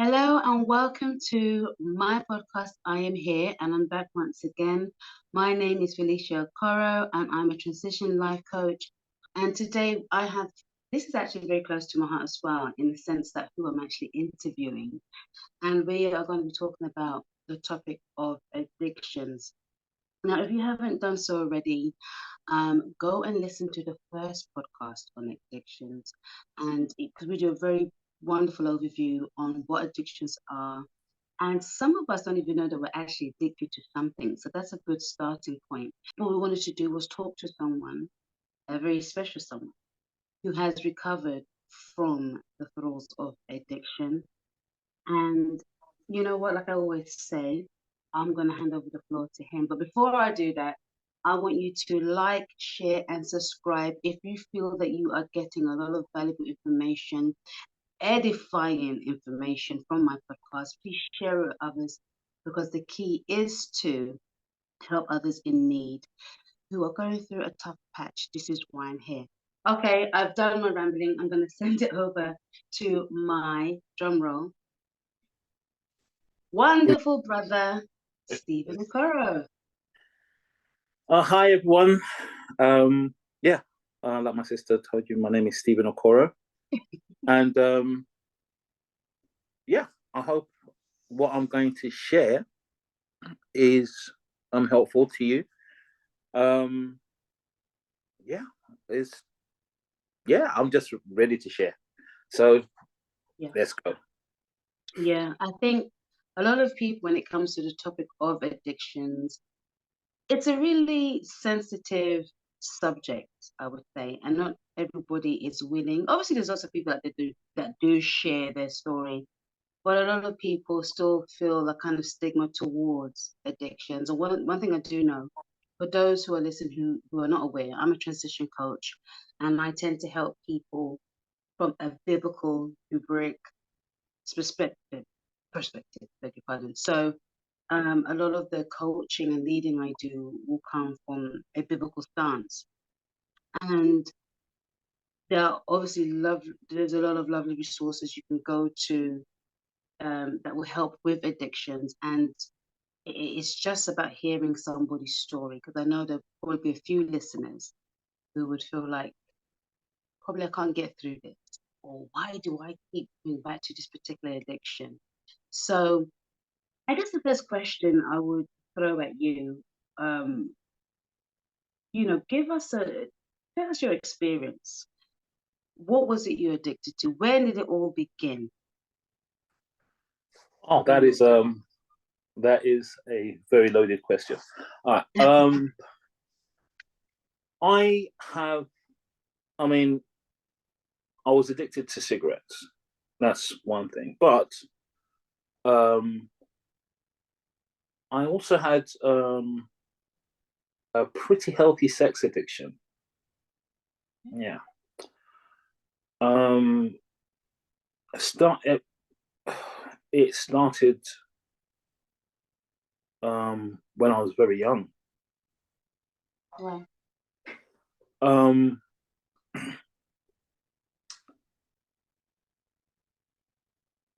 Hello and welcome to my podcast. I am here and I'm back once again. My name is Felicia Okoro and I'm a transition life coach. And today this is actually very close to my heart as well, in the sense that who I'm actually interviewing. And we are going to be talking about the topic of addictions. Now, if you haven't done so already, go and listen to the first podcast on addictions, and because we do a very wonderful overview on what addictions are, and some of us don't even know that we're actually addicted to something. So that's a good starting point. What we wanted to do was talk to someone, a very special someone, who has recovered from the throes of addiction. And you know what, like I always say, I'm going to hand over the floor to him. But before I do that, I want you to like, share, and subscribe if you feel that you are getting a lot of valuable information, edifying information from my podcast. Please share it with others, because the key is to help others in need who are going through a tough patch. This is why I'm here. Okay, I've done my rambling. I'm going to send it over to my drum roll, wonderful brother, Stephen Okoro. Hi, everyone. Yeah, like my sister told you, my name is Stephen Okoro. And yeah, I hope what I'm going to share is helpful to you. Yeah, I'm just ready to share. So let's go. Yeah, I think a lot of people, when it comes to the topic of addictions, it's a really sensitive subject, I would say, and not everybody is willing. Obviously, there's lots of people that do share their story, but a lot of people still feel a kind of stigma towards addictions. And one thing I do know, for those who are listening who are not aware, I'm a transition coach, and I tend to help people from a biblical rubric perspective, beg your pardon. So a lot of the coaching and leading I do will come from a biblical stance. And there's a lot of lovely resources you can go to that will help with addictions. And it's just about hearing somebody's story, because I know there'll probably be a few listeners who would feel like, probably I can't get through this, or why do I keep going back to this particular addiction? So I guess the first question I would throw at you, um, give us your experience. What was it you addicted to? When did it all begin? Oh, that is a very loaded question. All right. I was addicted to cigarettes. That's one thing. But I also had a pretty healthy sex addiction. Yeah. It started when I was very young. Right.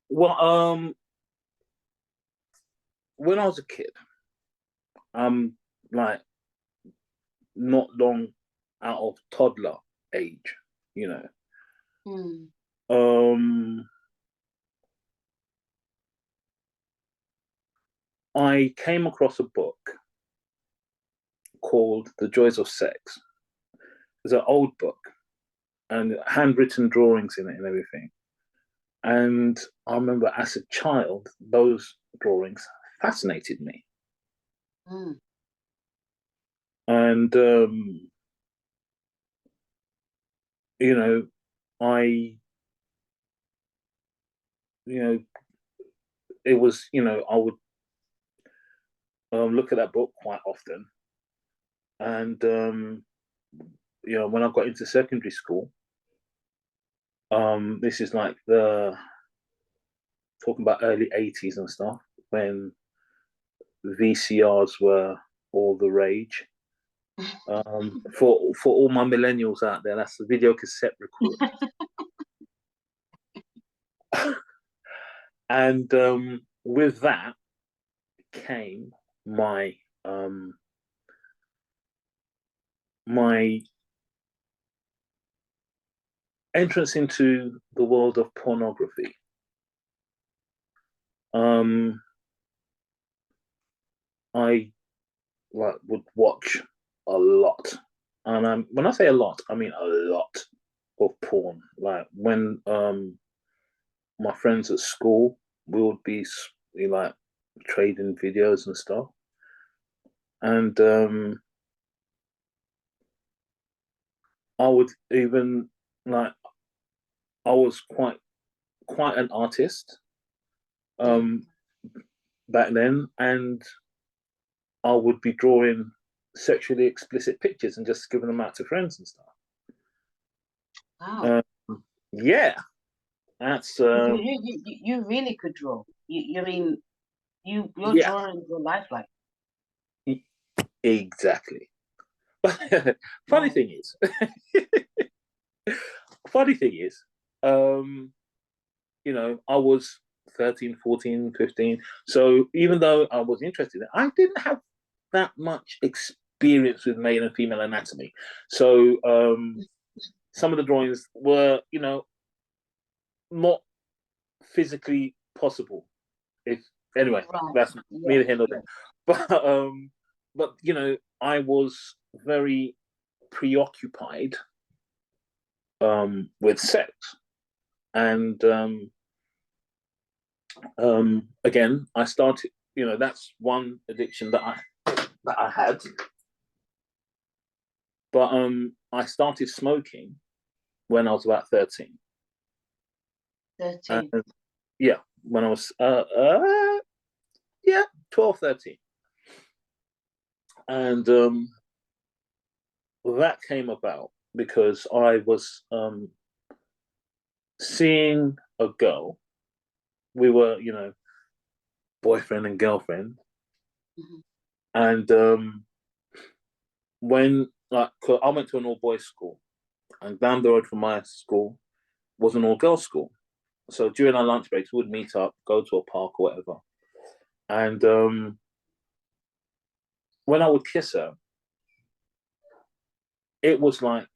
Well, when I was a kid, like not long out of toddler age, you know. I came across a book called The Joys of Sex. It's an old book and handwritten drawings in it and everything. And I remember as a child, those drawings fascinated me. And, it was, I would look at that book quite often. And, when I got into secondary school, this is like talking about early 80s and stuff, when VCRs were all the rage. For all my millennials out there, that's the video cassette recorder. And with that came my my entrance into the world of pornography. I would watch a lot, and when I say a lot, I mean a lot of porn. Like when my friends at school, we would be like trading videos and stuff, and I would even like I was quite an artist back then, and I would be drawing sexually explicit pictures and just giving them out to friends and stuff. Wow. Yeah, that's You really could draw. I mean, your yeah, drawing your life like. exactly. funny Wow. thing is, funny thing is, I was 13, 14, 15. So even though I was interested, I didn't have that much experience with male and female anatomy. So some of the drawings were, not physically possible. If anyway, Right. that's Yeah. neither here nor Yeah. there. But I was very preoccupied with sex, and again, I started. That's one addiction that I had. But I started smoking when I was about 13. 13. And yeah, when I was yeah, 12, 13. And that came about because I was seeing a girl. We were, boyfriend and girlfriend. Mm-hmm. And when I went to an all boys school, and down the road from my school was an all girls school. So during our lunch breaks, we would meet up, go to a park or whatever. And when I would kiss her, it was like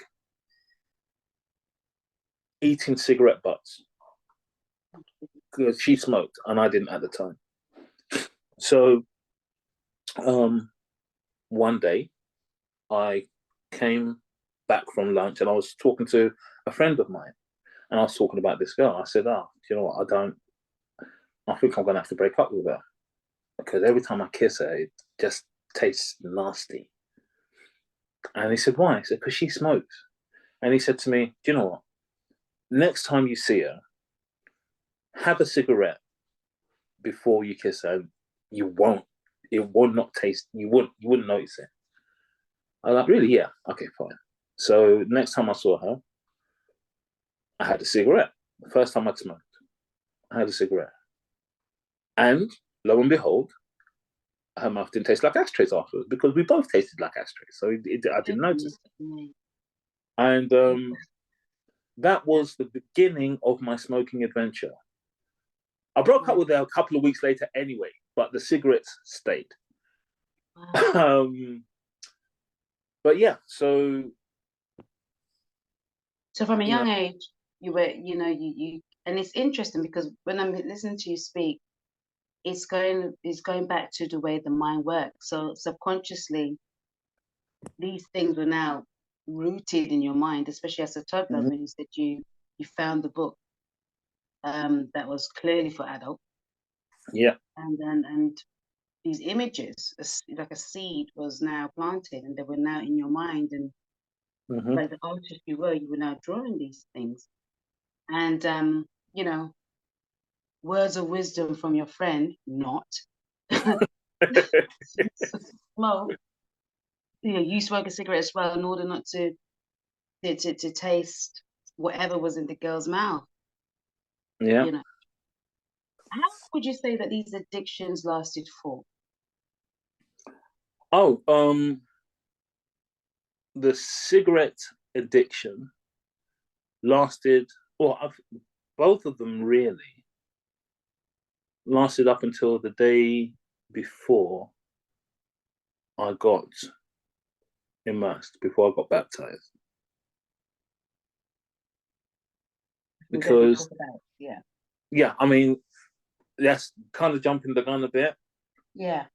eating cigarette butts because she smoked and I didn't at the time. So one day I came back from lunch and I was talking to a friend of mine and I was talking about this girl. I said, "Oh, you know what? I think I'm going to have to break up with her because every time I kiss her, it just tastes nasty." And he said, "Why?" I said, "Because she smokes." And he said to me, "Do you know what? Next time you see her, have a cigarette before you kiss her. You won't. It will not taste. You wouldn't notice it." I was like, "Really? Yeah. Okay, fine." So next time I saw her, I had a cigarette. The first time I'd smoked, I had a cigarette. And lo and behold, her mouth didn't taste like ashtrays afterwards because we both tasted like ashtrays. So I didn't notice it. And that was the beginning of my smoking adventure. I broke up with her a couple of weeks later anyway, but the cigarettes stayed. Wow. But yeah, so So from a you know, young age, you were, and it's interesting because when I'm listening to you speak, it's going back to the way the mind works. So subconsciously, these things were now rooted in your mind, especially as a toddler mhm, when you said you found the book that was clearly for adults, yeah, and these images, like a seed, was now planted, and they were now in your mind, and mhm. like the artist you were now drawing these things, and you know, words of wisdom from your friend, not smoke. You smoke a cigarette as well in order not to taste whatever was in the girl's mouth. Yeah. You know, how would you say that these addictions lasted for? Oh, the cigarette addiction lasted, both of them really lasted up until the day before I got immersed, before I got baptized. Because, yeah, I mean, that's kind of jumping the gun a bit. Yeah.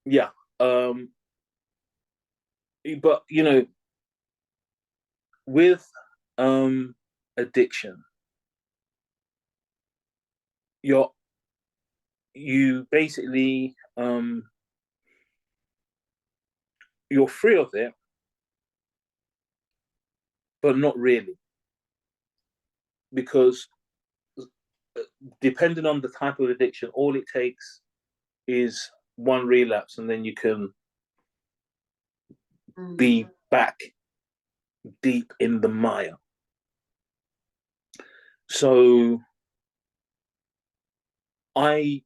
Yeah. But, you know, with addiction, you basically you're free of it, but not really, because depending on the type of addiction, all it takes is one relapse, and then you can be back deep in the mire. So I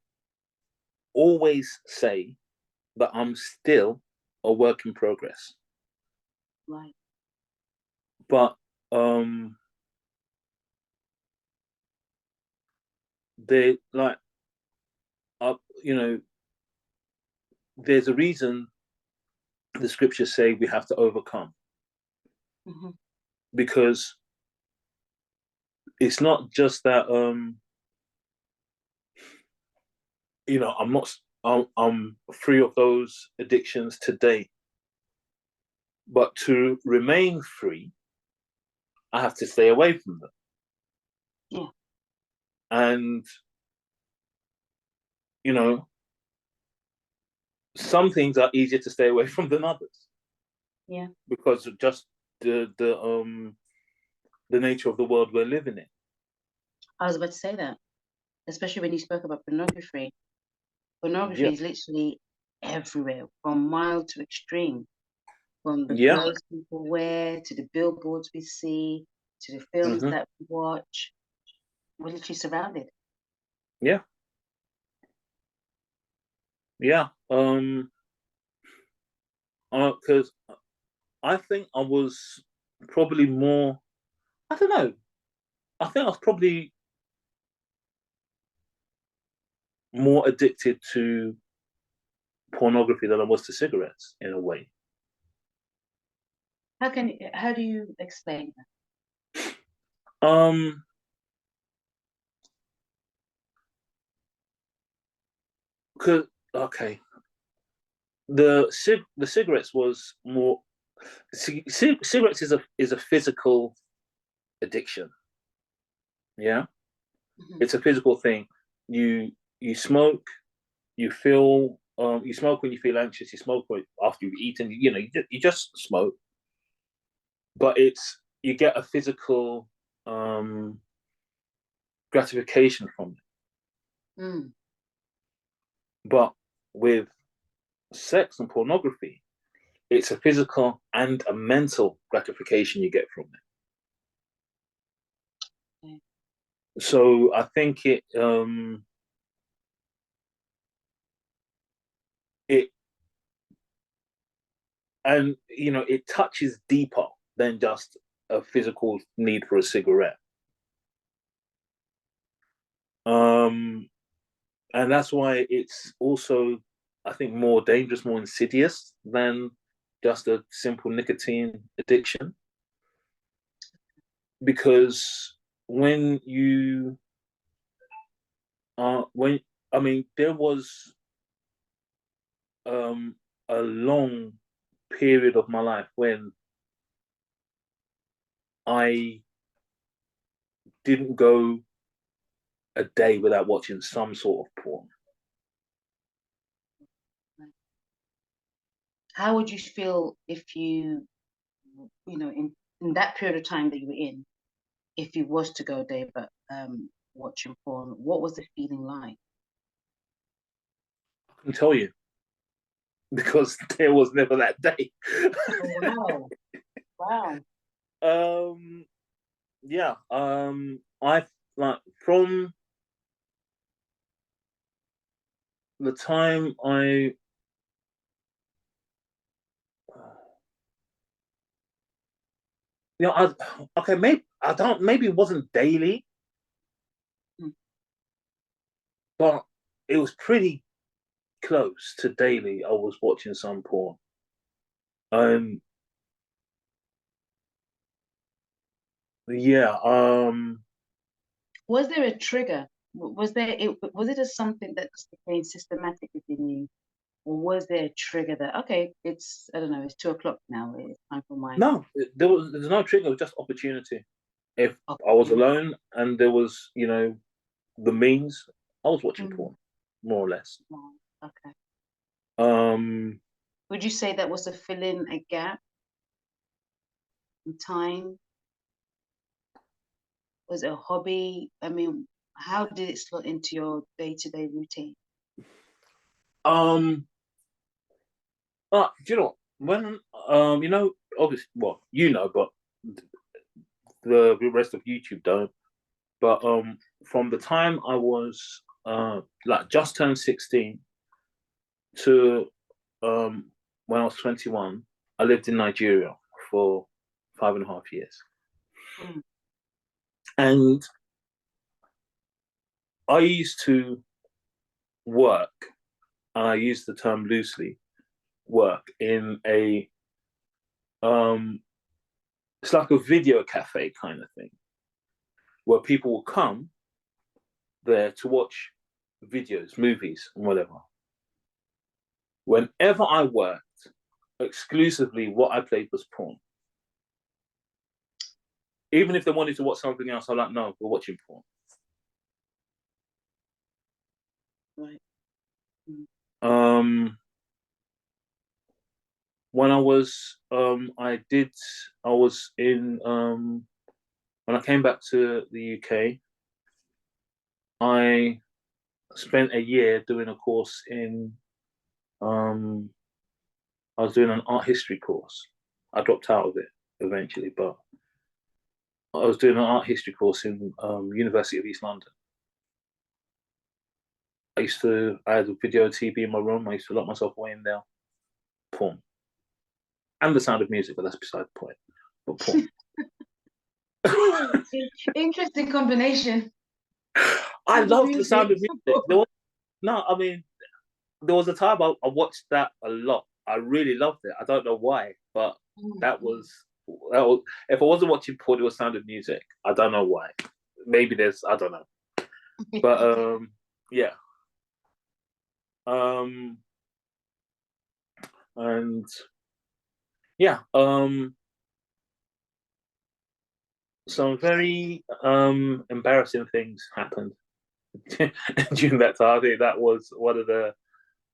always say that I'm still a work in progress. Right. But they like you know, there's a reason the scriptures say we have to overcome. Mm-hmm. Because it's not just that you know, I'm free of those addictions today, but to remain free, I have to stay away from them. Yeah. And you know, some things are easier to stay away from than others. Yeah. Because of just the nature of the world we're living in. I was about to say that, especially when you spoke about pornography. Pornography is literally everywhere, from mild to extreme, from the clothes people wear to the billboards we see to the films that we watch. We're literally surrounded. Yeah. Yeah. Because I think I was probably more, I don't know, I think I was probably more addicted to pornography than I was to cigarettes in a way. How do you explain that? Because okay, the cigarettes was more. Cigarettes is a physical addiction. Yeah, it's a physical thing. You smoke, you feel you smoke when you feel anxious. You smoke after you've eaten. You know, you just smoke, but it's you get a physical gratification from it. But with sex and pornography, it's a physical and a mental gratification you get from it. So I think it and you know it touches deeper than just a physical need for a cigarette. And that's why it's also, I think, more dangerous, more insidious than just a simple nicotine addiction. Because when you when I mean, there was a long period of my life when I didn't go a day without watching some sort of porn. How would you feel if you know, in that period of time that you were in, if you was to go a day but watching porn, what was the feeling like? I can tell you, because there was never that day. Oh, wow. Yeah. I like from the time okay, maybe I don't, maybe it wasn't daily, but it was pretty close to daily. I was watching some porn. Um, yeah. Was there a trigger? Was it just something that just became systematic within you? Or was there a trigger that, okay, it's, I don't know, it's 2 o'clock now, it's time for my No, there's no trigger. It was just opportunity. If I was opportunity? alone and there was, the means, I was watching Mm. porn, more or less. Oh, okay. Um, Would you say that was to fill in a gap in time? Was it a hobby? I mean, how did it slot into your day-to-day routine? um, do you know when obviously, well, but the rest of YouTube don't. But from the time I was like just turned 16 to when I was 21, I lived in Nigeria for 5.5 years. Mm. And I used to work, and I use the term loosely, work in um it's like a video cafe kind of thing, where people will come there to watch videos, movies, and whatever. Whenever I worked, exclusively what I played was porn. Even if they wanted to watch something else, I'm like, no, we're watching porn. Right. Mm. Um, when I was, I was in, when I came back to the UK, I spent a year doing a course um, I was doing an art history course. I dropped out of it eventually, but I was doing an art history course in University of East London. I had a video TV in my room. I used to lock myself away in there, porn, and the sound of music, but that's beside the point. But porn. Interesting combination. I And loved the sound music. of music. No, I mean, there was a time I watched that a lot. I really loved it. I don't know why, but Mm. that was if I wasn't watching porn, it was sound of music. I don't know why. Maybe I don't know. But yeah. Um and yeah, some very embarrassing things happened during that time. I think that was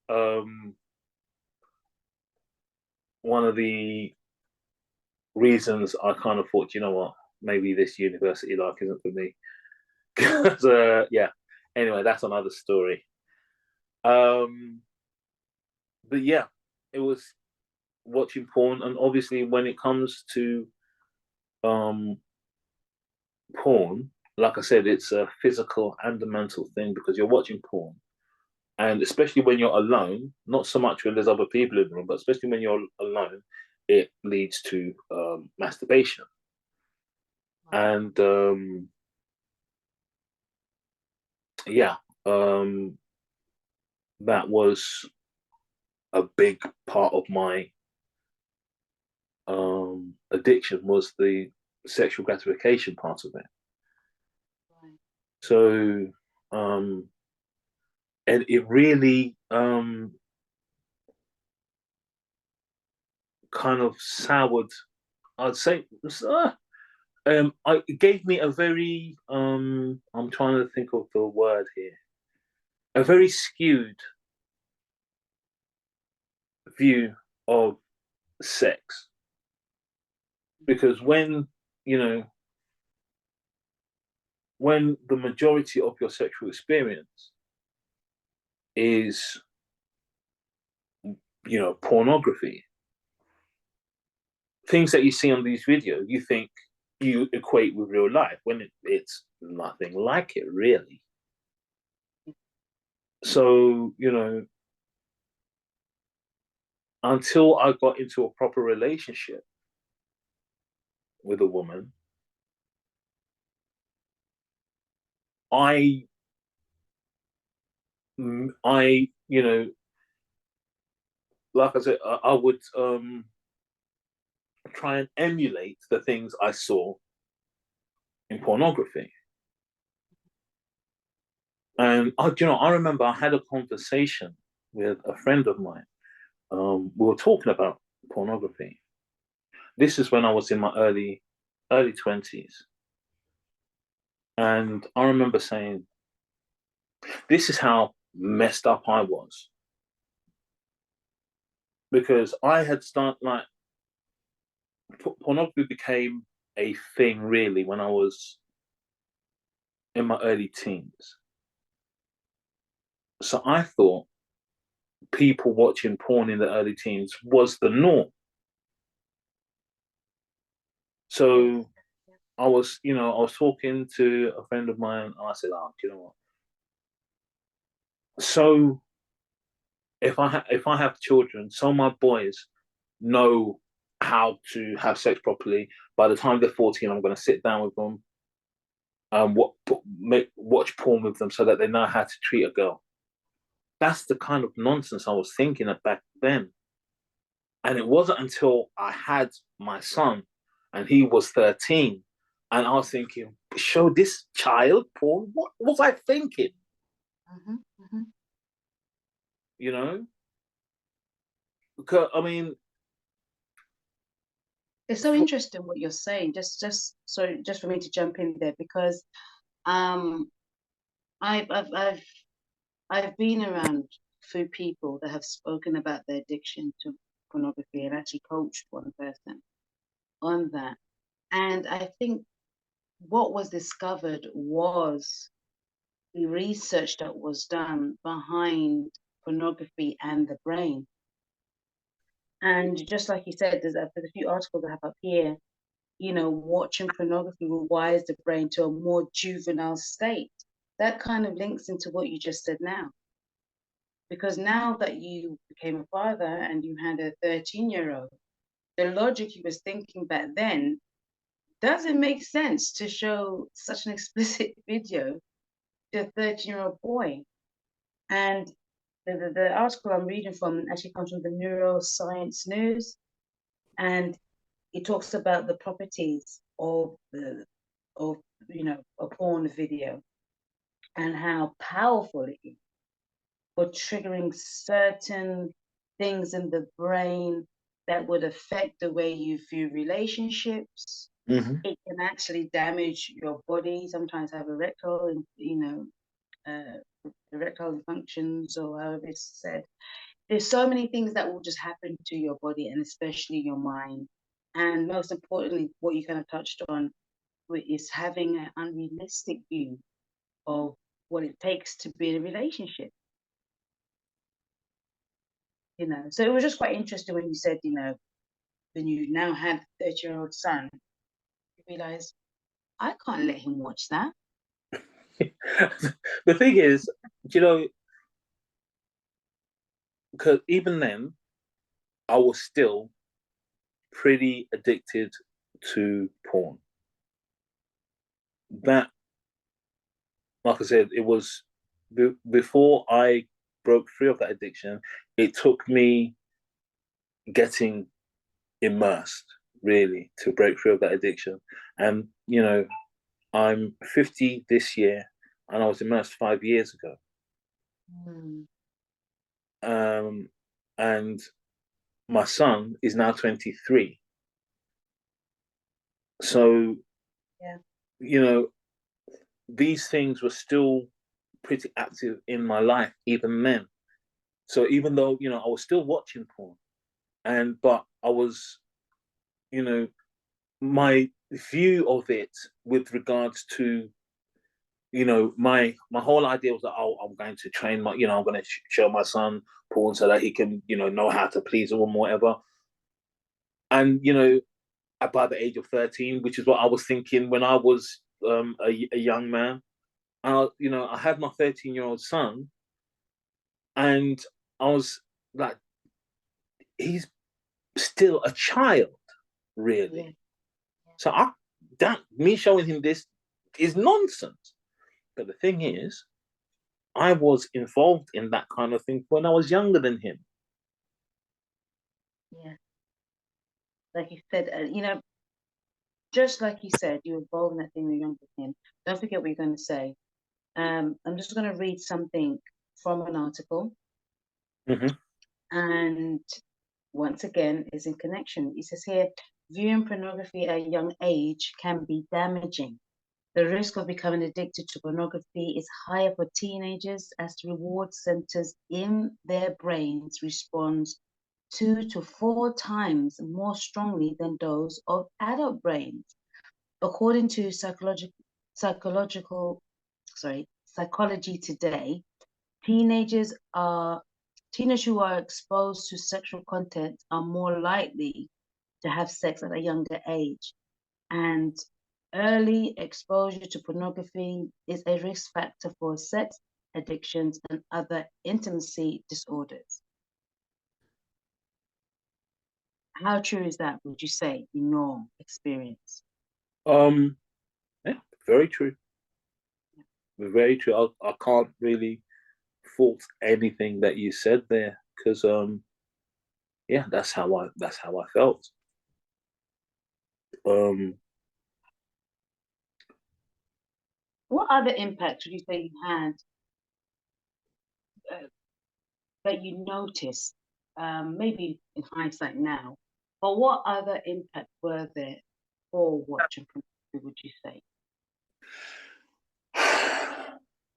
um one of the reasons I kind of thought, you know what, maybe this university life isn't for me. Because yeah. Anyway, that's another story. Um, but yeah, it was watching porn, and obviously when it comes to um porn, like I said, it's a physical and a mental thing because you're watching porn, and especially when you're alone, not so much when there's other people in the room, but especially when you're alone, it leads to masturbation. And yeah, um, that was a big part of my addiction was the sexual gratification part of it. Right. So, and it really kind of soured. I'd say it gave me a very I'm trying to think of the word here, a very skewed view of sex because you know when the majority of your sexual experience is pornography, things that you see on these videos, you think you equate with real life when it's nothing like it, really. So, until I got into a proper relationship with a woman, I I, like I said, I would try and emulate the things I saw in pornography. And I remember I had a conversation with a friend of mine. We were talking about pornography. This is when I was in my early 20s. And I remember saying, this is how messed up I was. Because I had started, like, pornography became a thing really when I was in my early teens. So I thought people watching porn in the early teens was the norm. So I was talking to a friend of mine, and I said, "Oh, do you know what? So if I have children, so my boys know how to have sex properly. By the time they're 14, I'm going to sit down with them and watch porn with them so that they know how to treat a girl." That's the kind of nonsense I was thinking of back then. And it wasn't until I had my son and he was 13 and I was thinking, show this child porn? What was I thinking? Mm-hmm, mm-hmm. You know? Because, I mean, It's so interesting what you're saying. Just for me to jump in there, because um I've I've I've I've been around few people that have spoken about their addiction to pornography and actually coached one person on that. And I think what was discovered was the research that was done behind pornography and the brain. And just like you said, there's a few articles I have up here. Watching pornography will wires the brain to a more juvenile state. That kind of links into what you just said now. Because now that you became a father and you had a 13-year-old, the logic you was thinking back then doesn't make sense to show such an explicit video to a 13-year-old boy. And the article I'm reading from actually comes from the Neuroscience News, and it talks about the properties of a porn video and how powerful it is for triggering certain things in the brain that would affect the way you view relationships. mm-hmm. It can actually damage your body. Sometimes have erectile, erectile functions, or however it's said. There's so many things that will just happen to your body and especially your mind. And most importantly, what you kind of touched on is having an unrealistic view of what it takes to be in a relationship. So it was just quite interesting when you said, when you now have a 30-year-old son, you realize I can't let him watch that. The thing is, because even then, I was still pretty addicted to porn. That, like I said, it was before I broke free of that addiction. It took me getting immersed really to break free of that addiction. And I'm 50 this year, and I was immersed 5 years ago. Mm. And my son is now 23. So, yeah. These things were still pretty active in my life even then. So even though, I was still watching porn, but I was, my view of it with regards to, my whole idea was that, oh, I'm going to train I'm going to show my son porn so that he can, know how to please a woman, whatever. And, by the age of 13, which is what I was thinking when I was a young man. And I had my 13-year-old son, and I was like, he's still a child, really. Yeah. So me showing him this is nonsense. But the thing is, I was involved in that kind of thing when I was younger than him. Yeah, like you said, just like you said, you were involved in that thing when you were younger than him. Don't forget what you're going to say. I'm just going to read something from an article, Mm-hmm. and once again, is in connection. It says here, viewing pornography at a young age can be damaging. The risk of becoming addicted to pornography is higher for teenagers as the reward centers in their brains responds 2 to 4 times more strongly than those of adult brains. According to psychological, Psychology Today, teenagers are teenagers who are exposed to sexual content are more likely to have sex at a younger age, and early exposure to pornography is a risk factor for sex addictions and other intimacy disorders. How true is that, would you say, in your experience? Um, yeah, very true. Very true. I can't really fault anything that you said there because yeah, that's how I felt. Um, What other impact would you say you had uh, that you noticed, maybe in hindsight now, but what other impacts were there for watching pornography, would you say?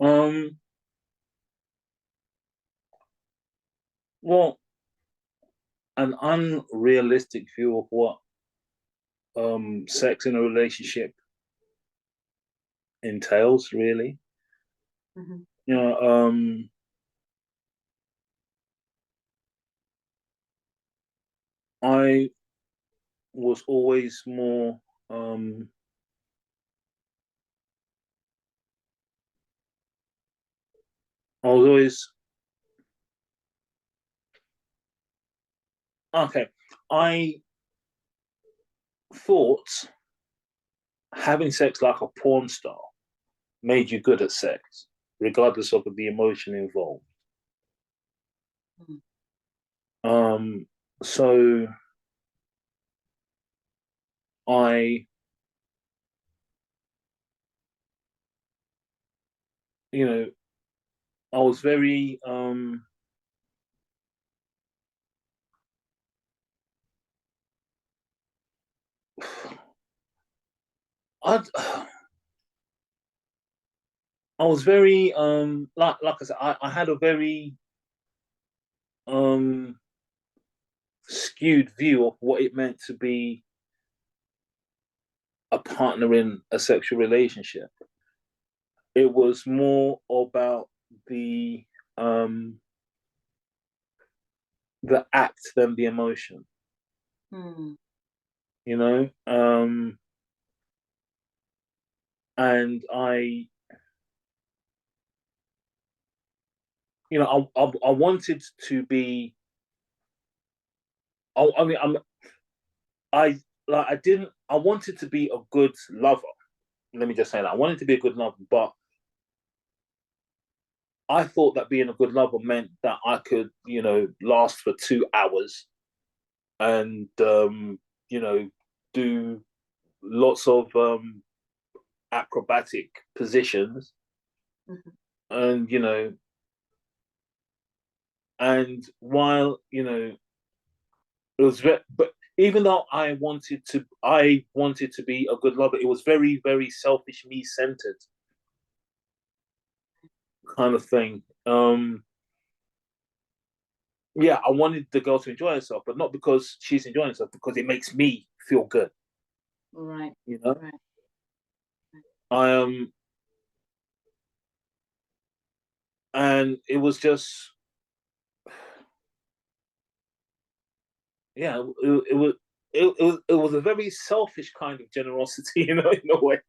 um, well, an unrealistic view of what sex in a relationship entails, really. Mm-hmm. You know, I was always more I was always okay. I thought having sex like a porn star made you good at sex, regardless of the emotion involved. Mm-hmm. Um, so I, you know, I was very I I was very like I said, I had a very um skewed view of what it meant to be a partner in a sexual relationship. It was more about the um the act than the emotion, Mm. you know. And I wanted to be. I mean, I like I didn't. I wanted to be a good lover. Let me just say that I wanted to be a good lover, but I thought that being a good lover meant that I could, last for 2 hours and you know, do lots of acrobatic positions, Mm-hmm. and and while it was very, but even though I wanted to be a good lover, it was very, very selfish, me centered kind of thing. Yeah, I wanted the girl to enjoy herself, but not because she's enjoying herself, because it makes me feel good. Right, You know, right. I and it was just, yeah, it was. It was a very selfish kind of generosity, in a way,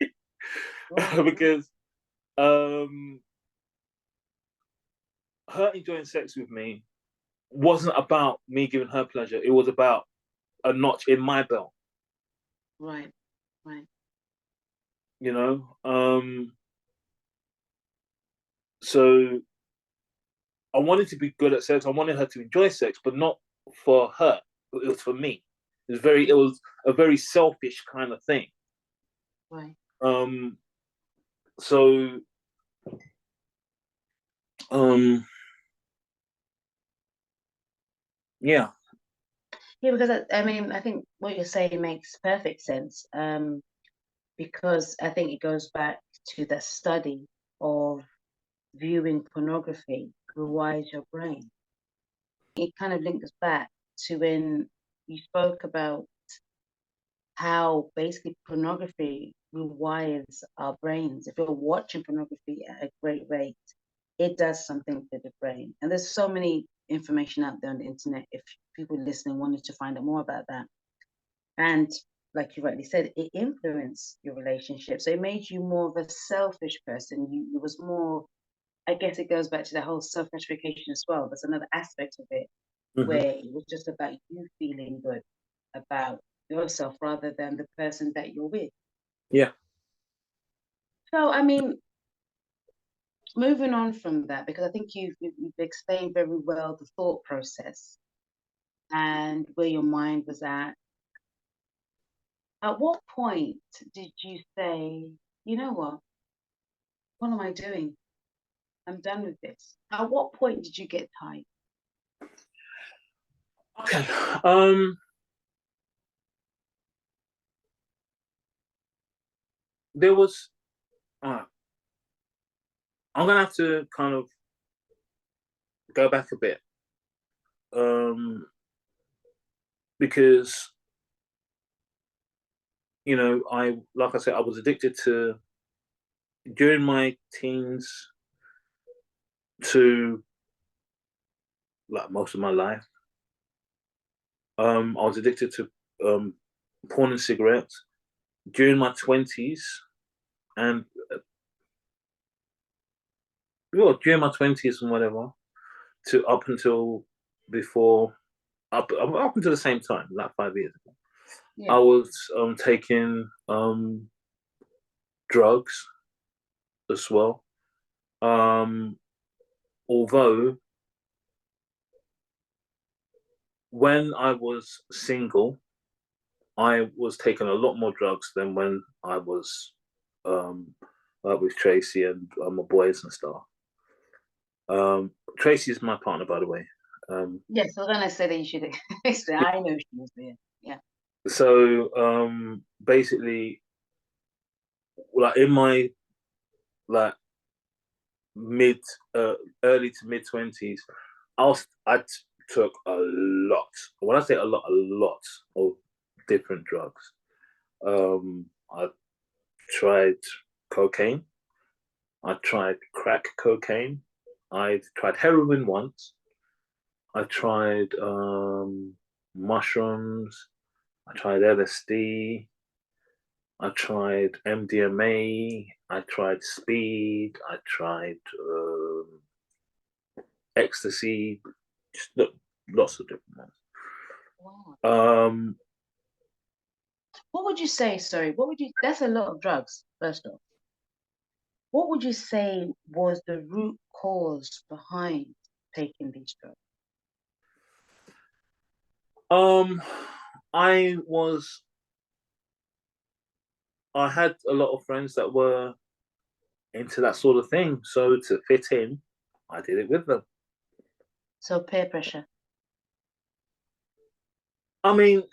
Right. because um, her enjoying sex with me wasn't about me giving her pleasure. It was about a notch in my belt, Right, right. you know. So I wanted to be good at sex. I wanted her to enjoy sex, but not for her. It was for me. It was a very selfish kind of thing. Right. So yeah. Yeah, because I mean, I think what you're saying makes perfect sense. Because I think it goes back to the study of viewing pornography rewires your brain. It kind of links back to when you spoke about how basically pornography rewires our brains. If you're watching pornography at a great rate, it does something to the brain. And there's so many information out there on the internet if people listening wanted to find out more about that. And like you rightly said, it influenced your relationship. So it made you more of a selfish person. It was more, I guess it goes back to the whole self-gratification as well. There's another aspect of it Mm-hmm. where it was just about you feeling good about yourself rather than the person that you're with. Yeah. So, I mean, moving on from that, because I think you've explained very well the thought process and where your mind was at. At what point did you say, you know what am I doing? I'm done with this. At what point did you get tired? Okay. There was. I'm gonna have to kind of go back a bit, because like I said, I was addicted to during my teens to like most of my life. I was addicted to porn and cigarettes during my 20s, and during my 20s and whatever, to up until before up until the same time, like 5 years ago. Yeah. I was taking drugs as well. Although when I was single, I was taking a lot more drugs than when I was with Tracy and my boys and stuff. Tracy is my partner, by the way. Yes, I was gonna say that you should. I know she was there. Yeah. So basically, like in my like mid, early to mid 20s, I took a lot. When I say a lot of different drugs. I tried cocaine. I tried crack cocaine. I tried heroin once. I tried mushrooms. I tried LSD. I tried MDMA. I tried speed. I tried ecstasy. Just lots of different ones. Wow. Um, What would you say? Sorry, what would you? That's a lot of drugs. First off, what would you say was the root cause behind taking these drugs? um, I was. I had a lot of friends that were into that sort of thing, so to fit in, I did it with them. So peer pressure. I mean,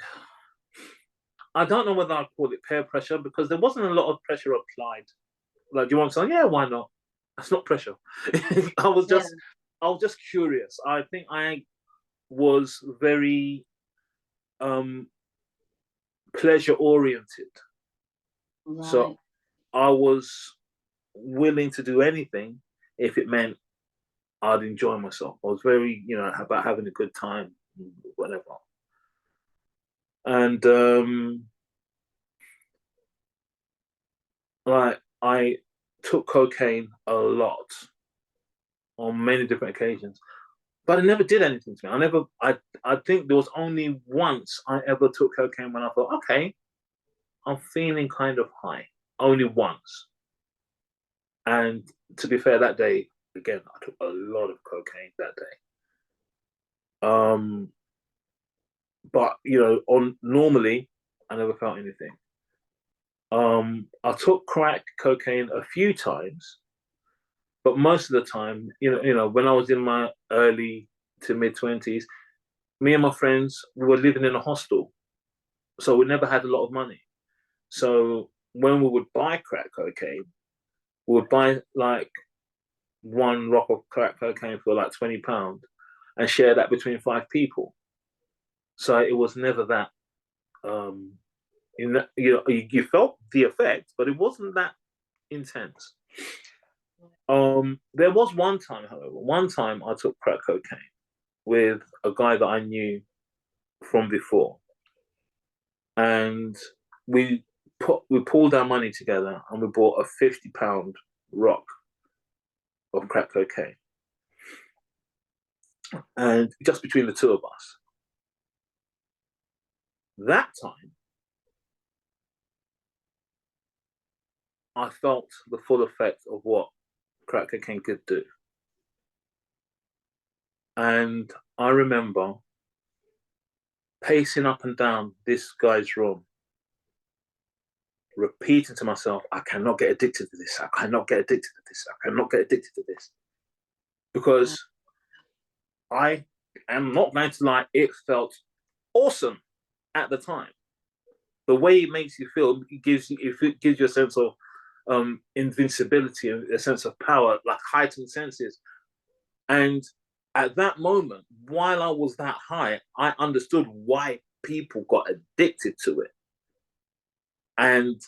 I don't know whether I'd call it peer pressure because there wasn't a lot of pressure applied. Like, do you want something? Yeah, why not? That's not pressure. I was Yeah. just, I was just curious. I think I was very pleasure oriented, so Right. I was willing to do anything if it meant I'd enjoy myself. I was very, about having a good time, whatever. And like I took cocaine a lot on many different occasions, but it never did anything to me. I think there was only once I ever took cocaine when I thought, okay, I'm feeling kind of high. Only once. And to be fair, that day again, I took a lot of cocaine that day. But on normally, I never felt anything. I took crack cocaine a few times, but most of the time, when I was in my early to mid 20s, me and my friends, we were living in a hostel, so we never had a lot of money. So when we would buy crack cocaine, we would buy like one rock of crack cocaine for like £20 and share that between 5 people. So it was never that. You felt the effect, but it wasn't that intense. There was one time, however, I took crack cocaine with a guy that I knew from before, and we pulled our money together and we bought a £50 rock of crack cocaine, and just between the two of us. That time, I felt the full effect of what crack cocaine could do. And I remember pacing up and down this guy's room, repeating to myself, I cannot get addicted to this. I cannot get addicted to this. I cannot get addicted to this. Because I am not going to lie, it felt awesome at the time. The way it makes you feel, it gives you a sense of invincibility, a sense of power, like heightened senses. And at that moment, while I was that high, I understood why people got addicted to it. And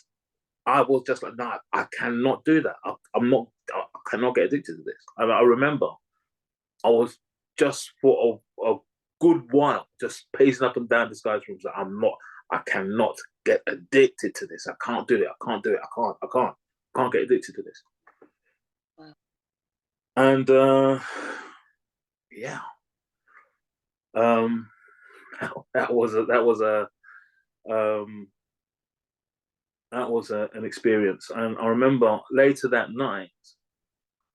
I was just like, no, I cannot do that. I cannot get addicted to this. I remember I was just for a good while just pacing up and down this guy's room. Like, I cannot get addicted to this. I can't do it. I can't do it. I can't get addicted to this. Wow. And yeah, that was an experience. And I remember later that night,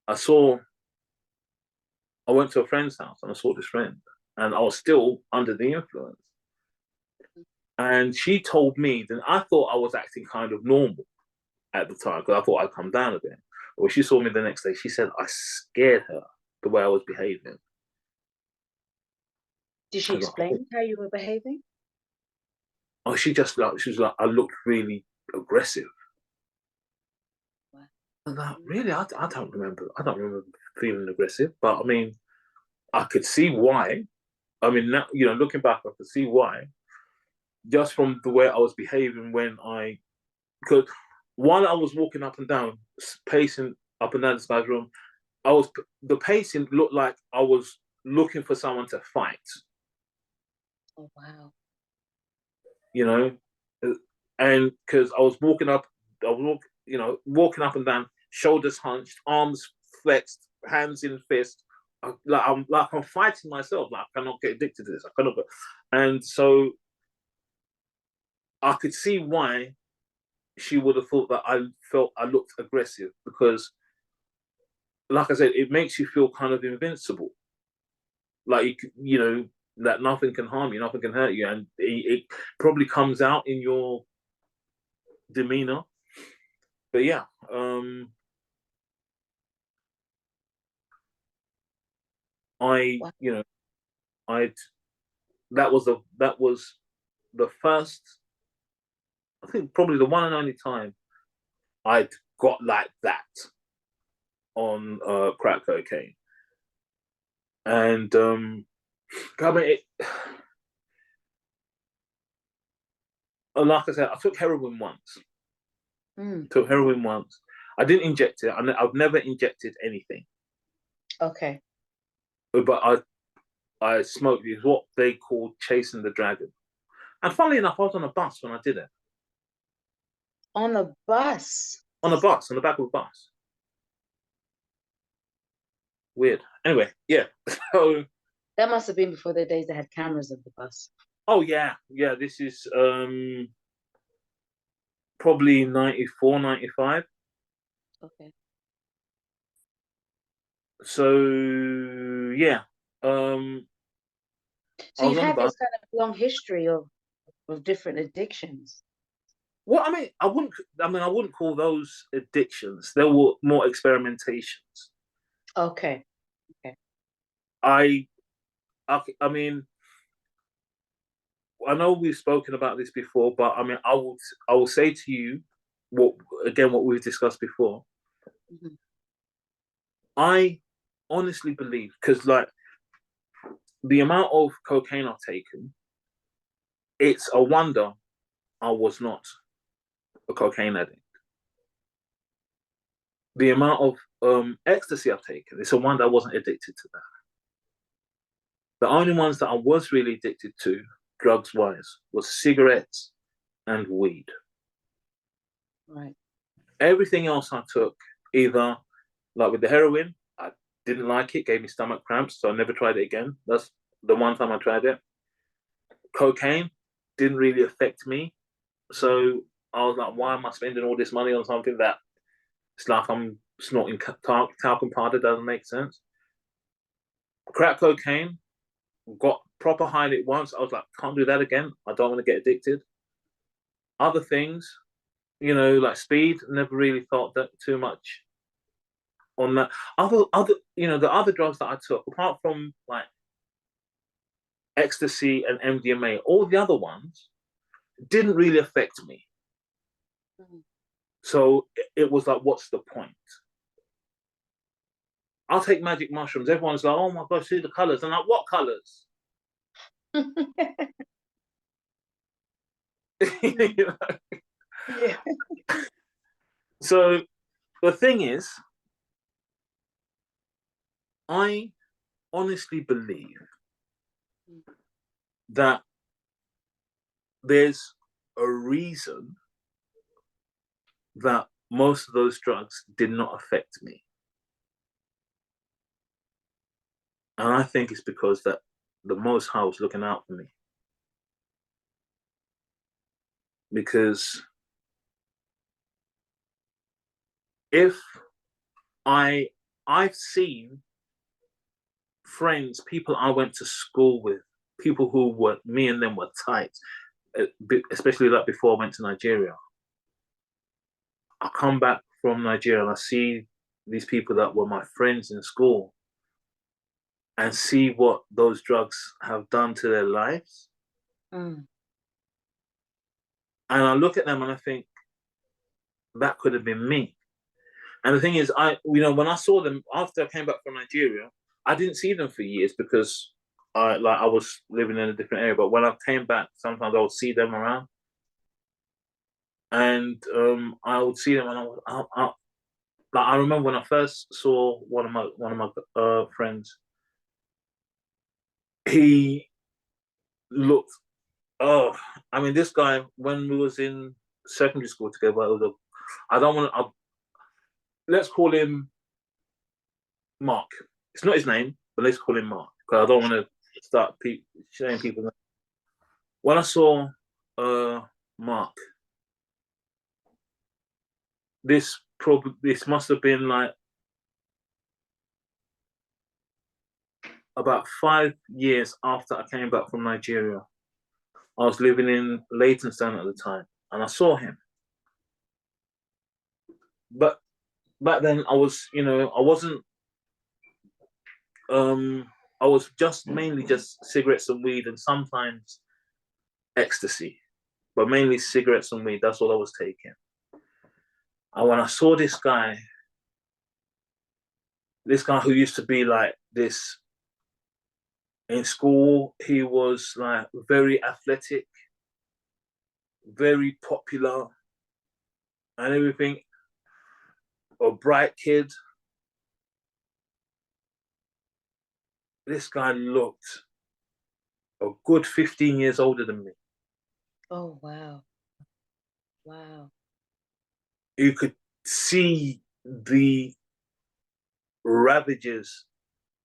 I went to a friend's house and I saw this friend, and I was still under the influence. And she told me that I thought I was acting kind of normal at the time because I thought I'd come down a bit. But when she saw me the next day, she said I scared her the way I was behaving. Did she explain how you were behaving? Oh, she was like, I looked really aggressive. Wow. I'm like, really? I don't remember. I don't remember feeling aggressive, but I mean, I could see why. I mean, now, looking back, I could see why. Just from the way I was behaving because while I was walking up and down, pacing up and down this guy's room, the pacing looked like I was looking for someone to fight. Oh, wow. And because I was walking up and down, shoulders hunched, arms flexed, hands in fist. I'm fighting myself. Like, I cannot get addicted to this. I cannot. And so I could see why she would have thought that I felt I looked aggressive, because, like I said, it makes you feel kind of invincible. Like, that nothing can harm you, nothing can hurt you. And it probably comes out in your demeanor. But yeah, that was the first, I think probably the one and only time I'd got like that on crack cocaine. And I mean, like I said, I took heroin once. Took heroin once. I didn't inject it. I've never injected anything. Okay. But I smoked. It's what they call chasing the dragon. And funnily enough, I was on a bus when I did it. On a bus? On a bus, on the back of a bus. Weird. Anyway, yeah. So that must have been before the days they had cameras of the bus. Oh yeah. This is probably 94, 95. Okay. So yeah, So I was you've on the had bus. this kind of long history of different addictions. Well, I mean, I wouldn't call those addictions. They were more experimentations. Okay. I, I mean, I know we've spoken about this before, but I mean, I will say to you what we've discussed before. Mhm. I honestly believe, because like the amount of cocaine I've taken, it's a wonder I was not a cocaine addict. The amount of ecstasy I've taken, it's a wonder I wasn't addicted to that. The only ones that I was really addicted to, drugs wise, was cigarettes and weed. Right. Everything else I took, either like with the heroin, I didn't like it, gave me stomach cramps, so I never tried it again. That's the one time I tried it. Cocaine didn't really affect me. So I was like, why am I spending all this money on something that it's like I'm snorting talcum powder? Doesn't make sense. Crack cocaine, got proper high on it once. I was like, can't do that again. I don't want to get addicted. Other things, like speed, never really thought that too much on that. The other drugs that I took, apart from like ecstasy and MDMA, all the other ones didn't really affect me. Mhm. So it was like, what's the point? I'll take magic mushrooms. Everyone's like, oh my gosh, see the colors. I'm like, what colors? You know? Yeah. So the thing is, I honestly believe that there's a reason that most of those drugs did not affect me. And I think it's because that the Most High was looking out for me. Because if I I've seen friends, people I went to school with, people who were me and them were tight, especially like before I went to Nigeria. I come back from Nigeria and I see these people that were my friends in school and see what those drugs have done to their lives. Mm. And I look at them and I think that could have been me. And the thing is, when I saw them after I came back from Nigeria, I didn't see them for years because I was living in a different area. But when I came back, sometimes I would see them around, and I would see them, and I remember when I first saw one of my friends. He looked. Oh, I mean, this guy when we was in secondary school together, I don't want to. Let's call him Mark. It's not his name, but let's call him Mark because I don't want to start sharing people. When I saw Mark, this must have been like about 5 years after I came back from Nigeria. I was living in Leytonstone at the time, and I saw him. But back then, I wasn't. I was just mainly just cigarettes and weed, and sometimes ecstasy, but mainly cigarettes and weed. That's all I was taking. And when I saw this guy who used to be like this in school, he was like very athletic, very popular, and everything, a bright kid. This guy looked a good 15 years older than me. Oh, wow. Wow. You could see the ravages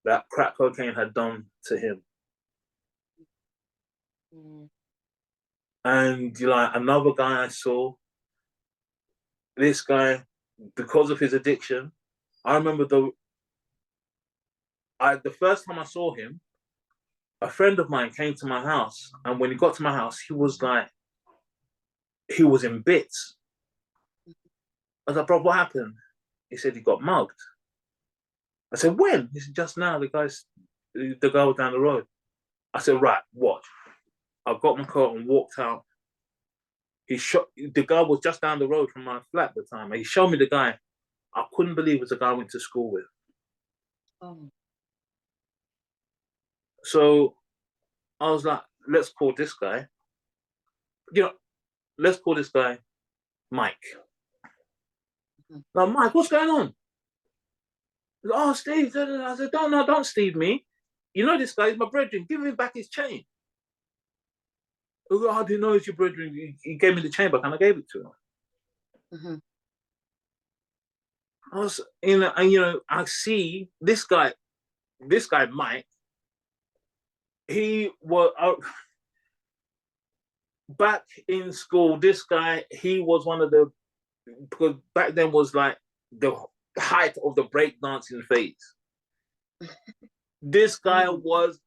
that crack cocaine had done to him. Mm. And like another guy I saw, this guy, because of his addiction, I remember the first time I saw him, a friend of mine came to my house, and when he got to my house, he was in bits. I was like, bro, what happened? He said he got mugged. I said, when? He said, just now. The guy was down the road. I said, right, watch. I got my coat and walked out. The guy was just down the road from my flat at the time. He showed me the guy. I couldn't believe it was the guy I went to school with. Oh. So I was like, let's call this guy. Let's call this guy Mike. Now, Mike, what's going on? He said, oh, Steve. I said, don't Steve me. You know this guy is my brethren. Give him back his chain. I didn't know it's your brethren. He gave me the chain back and I gave it to him. Mm-hmm. I was, I see this guy, Mike. He was back in school. This guy, he was one of because back then was like the height of the breakdancing phase. This guy was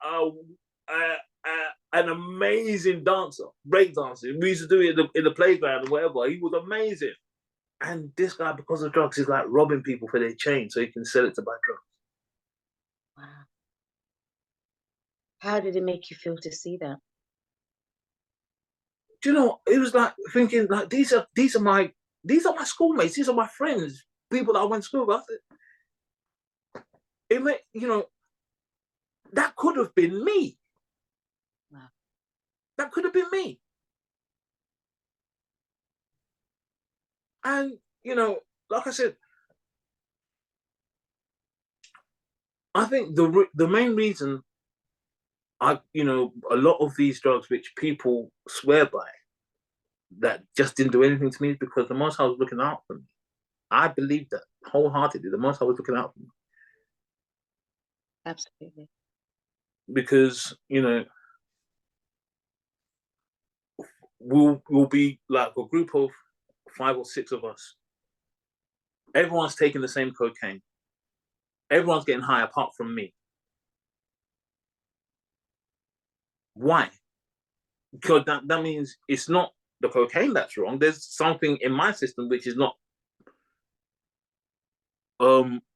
an amazing dancer, breakdancer. We used to do it in the playground or whatever. He was amazing. And this guy, because of drugs, is like robbing people for their chain so he can sell it to buy drugs. Wow. How did it make you feel to see that? Do you know, it was like thinking like these are my schoolmates, these are my friends, people that I went to school with. It made, that could have been me. Wow. That could have been me. And, like I said, I think the main reason a lot of these drugs which people swear by that just didn't do anything to me is because the Most High was looking out for me. I believe that wholeheartedly. The Most High was looking out for me. Absolutely. Because, we'll be like a group of 5 or 6 of us. Everyone's taking the same cocaine. Everyone's getting high apart from me. Why? Because that means it's not the cocaine that's wrong. There's something in my system which is not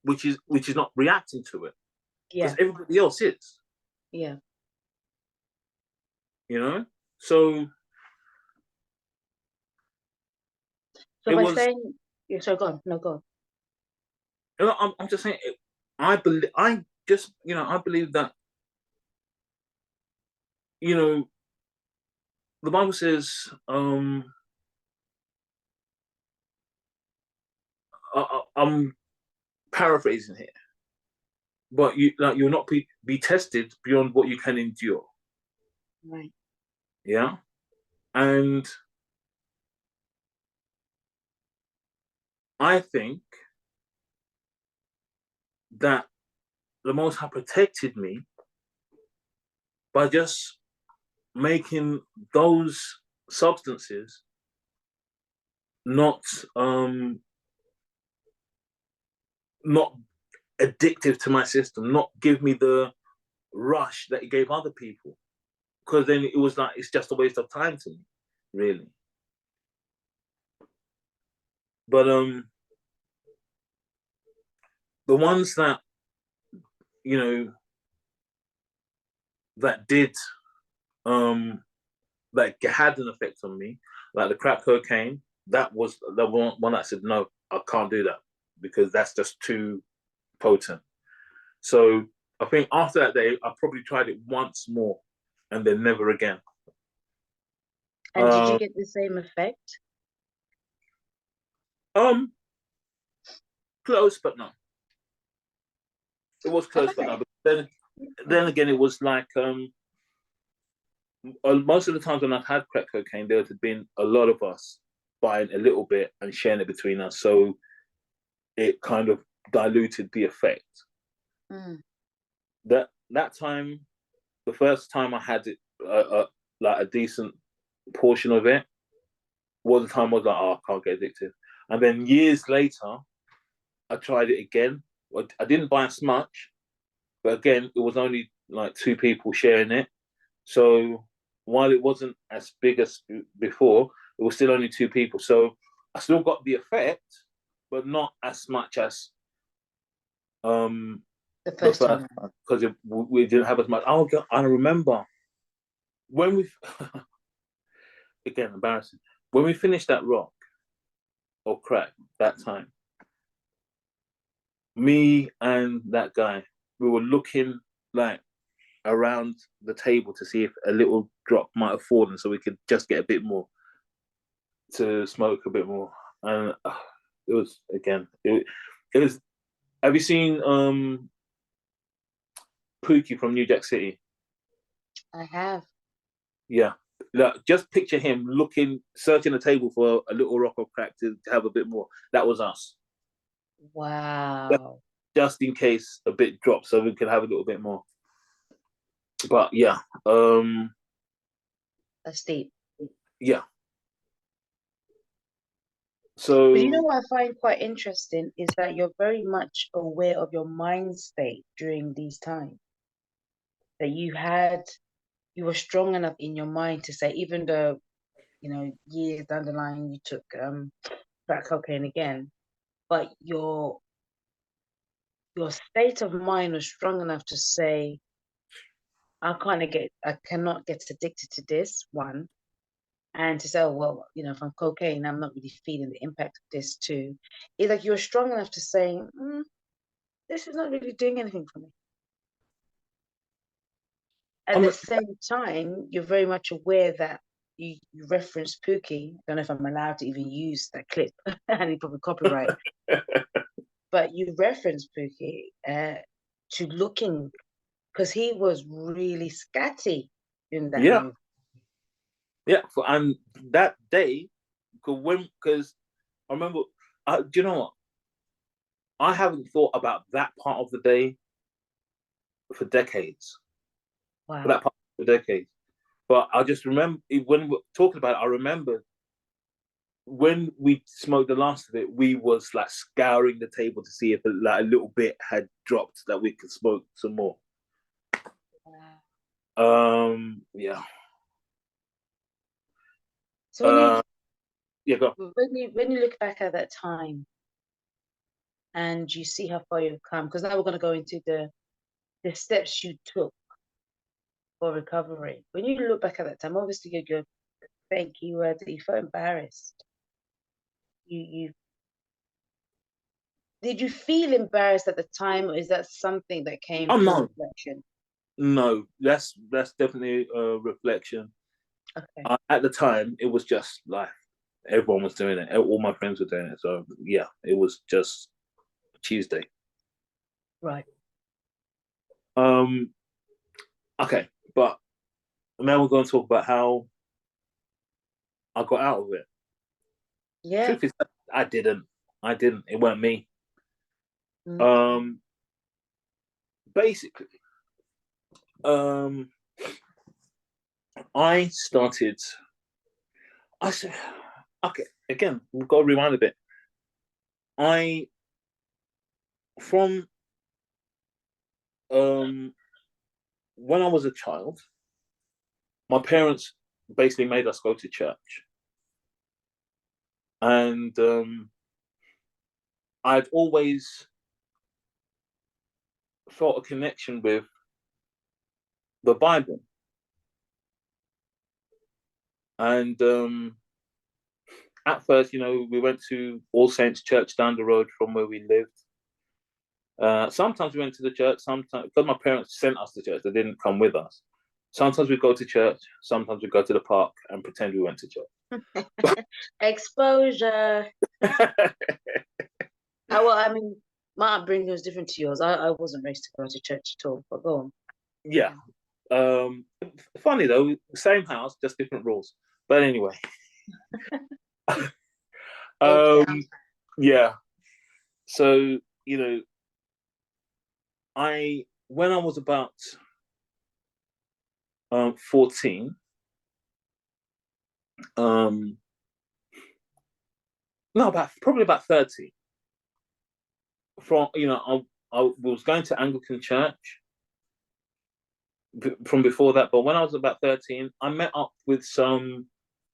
which is not reacting to it. Yeah. Because everybody else is. Yeah. So by saying, yeah, sorry, go on. No, go on. I'm just saying. I believe that. The Bible says, I'm paraphrasing here, but you'll not be tested beyond what you can endure. Right. Yeah, and I think that the Most High protected me by just making those substances not addictive to my system, not give me the rush that it gave other people. Because then it was like, it's just a waste of time to me, really. But the ones that, that did, that had an effect on me, like the crack cocaine, that was the one that said, no, I can't do that because that's just too potent. So I think after that day, I probably tried it once more and then never again. And did you get the same effect? Close, but no. It was close, but no. But then again, it was like most of the times when I've had crack cocaine, there had been a lot of us buying a little bit and sharing it between us, so it kind of diluted the effect. That time, the first time I had it, like a decent portion of it, was the time I was like, oh, I can't get addicted. And then years later, I tried it again. I didn't buy as much, But again, it was only like 2 people sharing it. So while it wasn't as big as before, it was still only 2 people. So I still got the effect, but not as much as The the first first time. time, because we didn't have as much. Oh, I remember when we again embarrassing when we finished that rock or crack that time. Me and that guy, we were looking like around the table to see if a little drop might have fallen, so we could just get a bit more to smoke a bit more. And it was again, it was. Have you seen Pookie from New Jack City? I have. Yeah. Like, just picture him looking, searching the table for a little rock or crack to have a bit more. That was us. Wow. Just in case a bit drops, so we could have a little bit more. But yeah, That's deep. yeah. So, But you know what I find quite interesting is that you're very much aware of your mind state during these times. That you were strong enough in your mind to say, even though, years down the line you took crack cocaine again, but your state of mind was strong enough to say, I cannot get addicted to this one. And to say, oh, well, if I'm cocaine, I'm not really feeling the impact of this too. It's like you're strong enough to say, this is not really doing anything for me. At the same time, you're very much aware that you reference Pookie. I don't know if I'm allowed to even use that clip. And he probably copyright. But you reference Pookie to looking, because he was really scatty in that movie. Yeah, and that day, because I remember, do you know what? I haven't thought about that part of the day for decades. Wow. For that part for decades. But I just remember when we were talking about it, I remember when we smoked the last of it, we was like scouring the table to see if like a little bit had dropped that we could smoke some more. Wow. Yeah. So go. When you look back at that time and you see how far you've come, because now we're going to go into the steps you took for recovery. When you look back at that time, obviously you're saying keywords that you felt embarrassed. Did you feel embarrassed at the time, or is that something that came from reflection? No, that's definitely a reflection. Okay. At the time, it was just life. Everyone was doing it. All my friends were doing it. So yeah, it was just Tuesday. Right. Okay, but now we're going to talk about how I got out of it. Yeah. Truth is, I didn't. It weren't me. Basically, I started. I said, okay. Again, we've got to rewind a bit. From when I was a child, my parents basically made us go to church, and I'd always felt a connection with the Bible. And at first, we went to All Saints Church down the road from where we lived. Sometimes we went to the church, sometimes, because my parents sent us to church, they didn't come with us. Sometimes we go to church, sometimes we go to the park and pretend we went to church. Exposure. I mean, my upbringing was different to yours. I wasn't raised to go to church at all, but go on. Yeah. Funny though, same house, just different rules. But anyway. Yeah. So, when I was about 14, probably about 30. I was going to Anglican church, from before that. But when I was about 13, I met up with some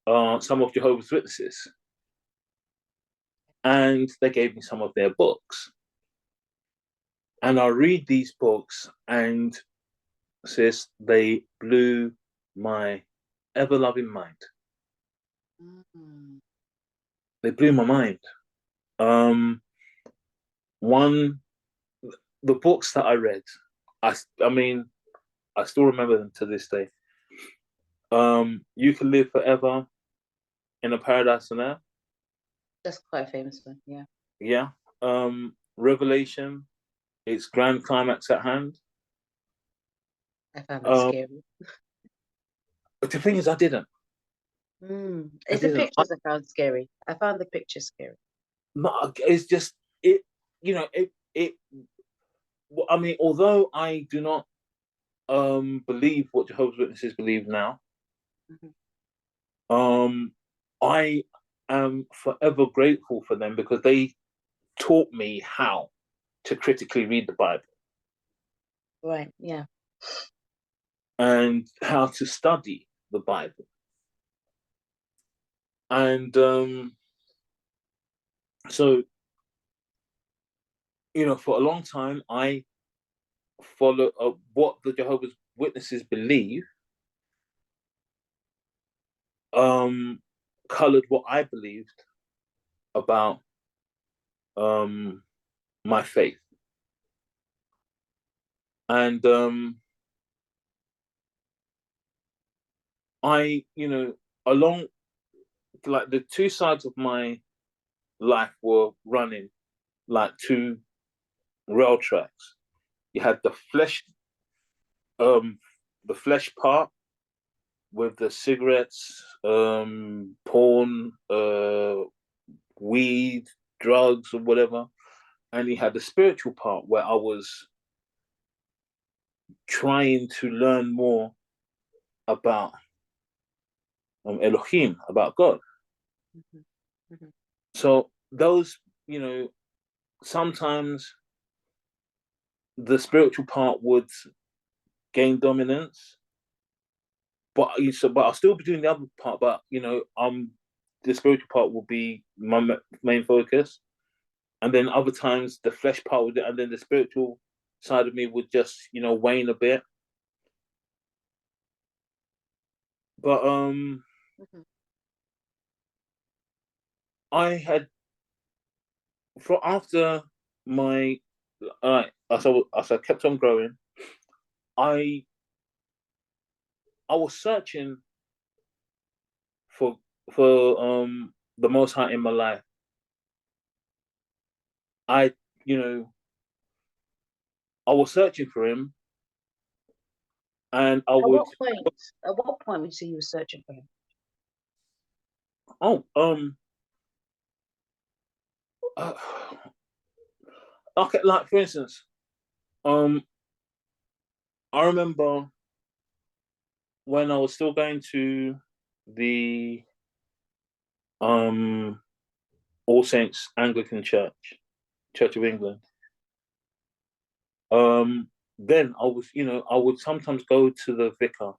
of Jehovah's Witnesses, and they gave me some of their books. And I read these books, and sis, they blew my ever-loving mind. Mm. They blew my mind. The books that I read, I mean, I still remember them to this day. You Can Live Forever in a Paradise on Earth. That's quite a famous one, yeah. Yeah. Revelation, its grand climax at hand. I found that scary. But the thing is, I didn't. It's the pictures I found scary. I found the pictures scary. No, it's just it. You know, it. I mean, although I do not believe what Jehovah's Witnesses believe now, I am forever grateful for them because they taught me how to critically read the Bible. Right, yeah. And how to study the Bible. And so, for a long time, I followed what the Jehovah's Witnesses believe, colored what I believed about my faith. And I, along like the two sides of my life were running like two rail tracks. You had the flesh part with the cigarettes, porn, weed, drugs, or whatever, and you had the spiritual part where I was trying to learn more about Elohim, about God. So those, sometimes the spiritual part would gain dominance, but I'll still be doing the other part. But the spiritual part will be my main focus, and then other times the flesh part would, and then the spiritual side of me would just wane a bit. But I had after my as I kept on growing, I was searching for the Most High in my life. I was searching for him, and At what point would you say you were searching for him? Okay, like for instance, I remember when I was still going to the All Saints Anglican Church of England. Then I would sometimes go to the vicar,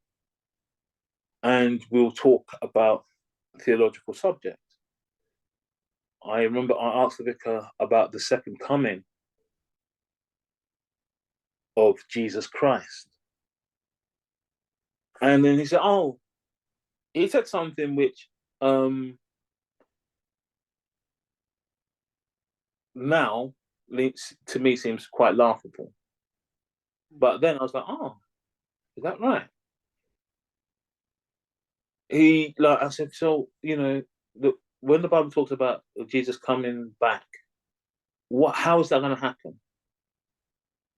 and we'll talk about theological subjects. I remember I asked the vicar about the second coming of Jesus Christ. And then he said something which now to me seems quite laughable. But then I was like, is that right? I said, so, when the Bible talks about Jesus coming back, how is that going to happen?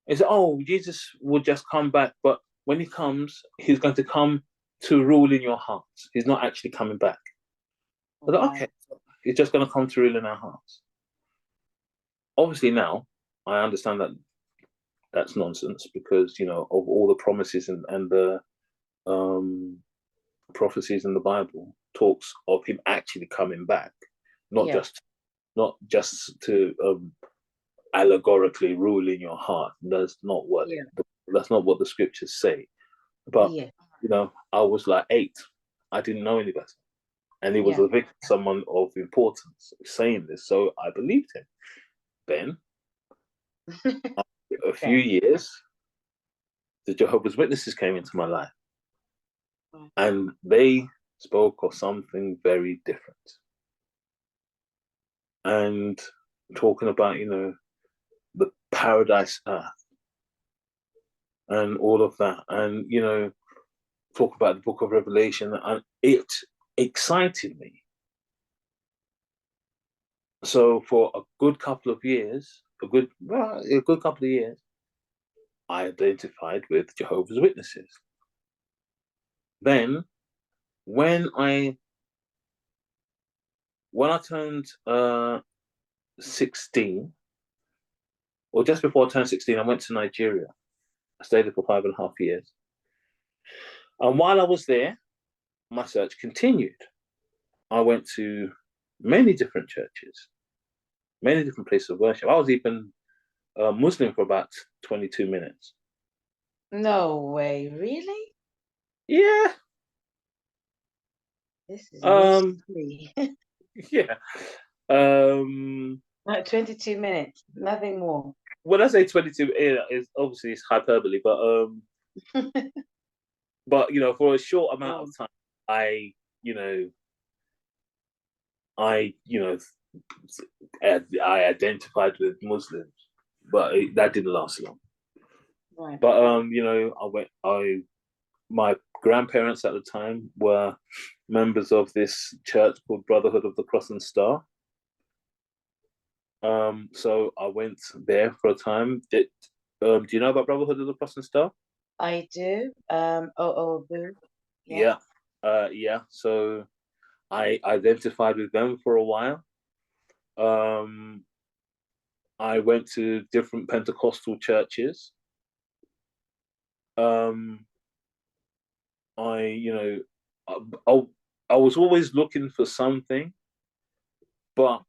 He said, Jesus will just come back, but when he comes, he's going to come to rule in your hearts. He's not actually coming back. I was like, okay, he's just going to come to rule in our hearts. Obviously now, I understand that that's nonsense because, of all the promises and the prophecies in the Bible talks of him actually coming back, not just to allegorically rule in your heart. That's not what the scriptures say. But Yeah. I was like 8. I didn't know any better, and he was Yeah. a victim, someone of importance, saying this. So I believed him. Then, after a few years, the Jehovah's Witnesses came into my life, and they spoke of something very different, and talking about the paradise earth and all of that, and talk about the book of Revelation, and it excited me. So for a good couple of years, a good couple of years, I identified with Jehovah's Witnesses. Then, when I turned 16, or just before I turned 16, I went to Nigeria. I stayed there for 5.5 years, and while I was there, my search continued. I went to many different churches, many different places of worship. I was even Muslim for about 22 minutes. No way, really? Yeah. This is Um. me. Yeah. Like 22 minutes, nothing more. When I say 22, is obviously it's hyperbole, but for a short amount of time, I you know I you know I identified with Muslims, but that didn't last long. Right. But my grandparents at the time were members of this church called Brotherhood of the Cross and Star. So I went there for a time. Do you know about Brotherhood of the Cross and Star? I do. Boo. Yeah. Yeah. So I identified with them for a while. I went to different Pentecostal churches. I, I, I was always looking for something, but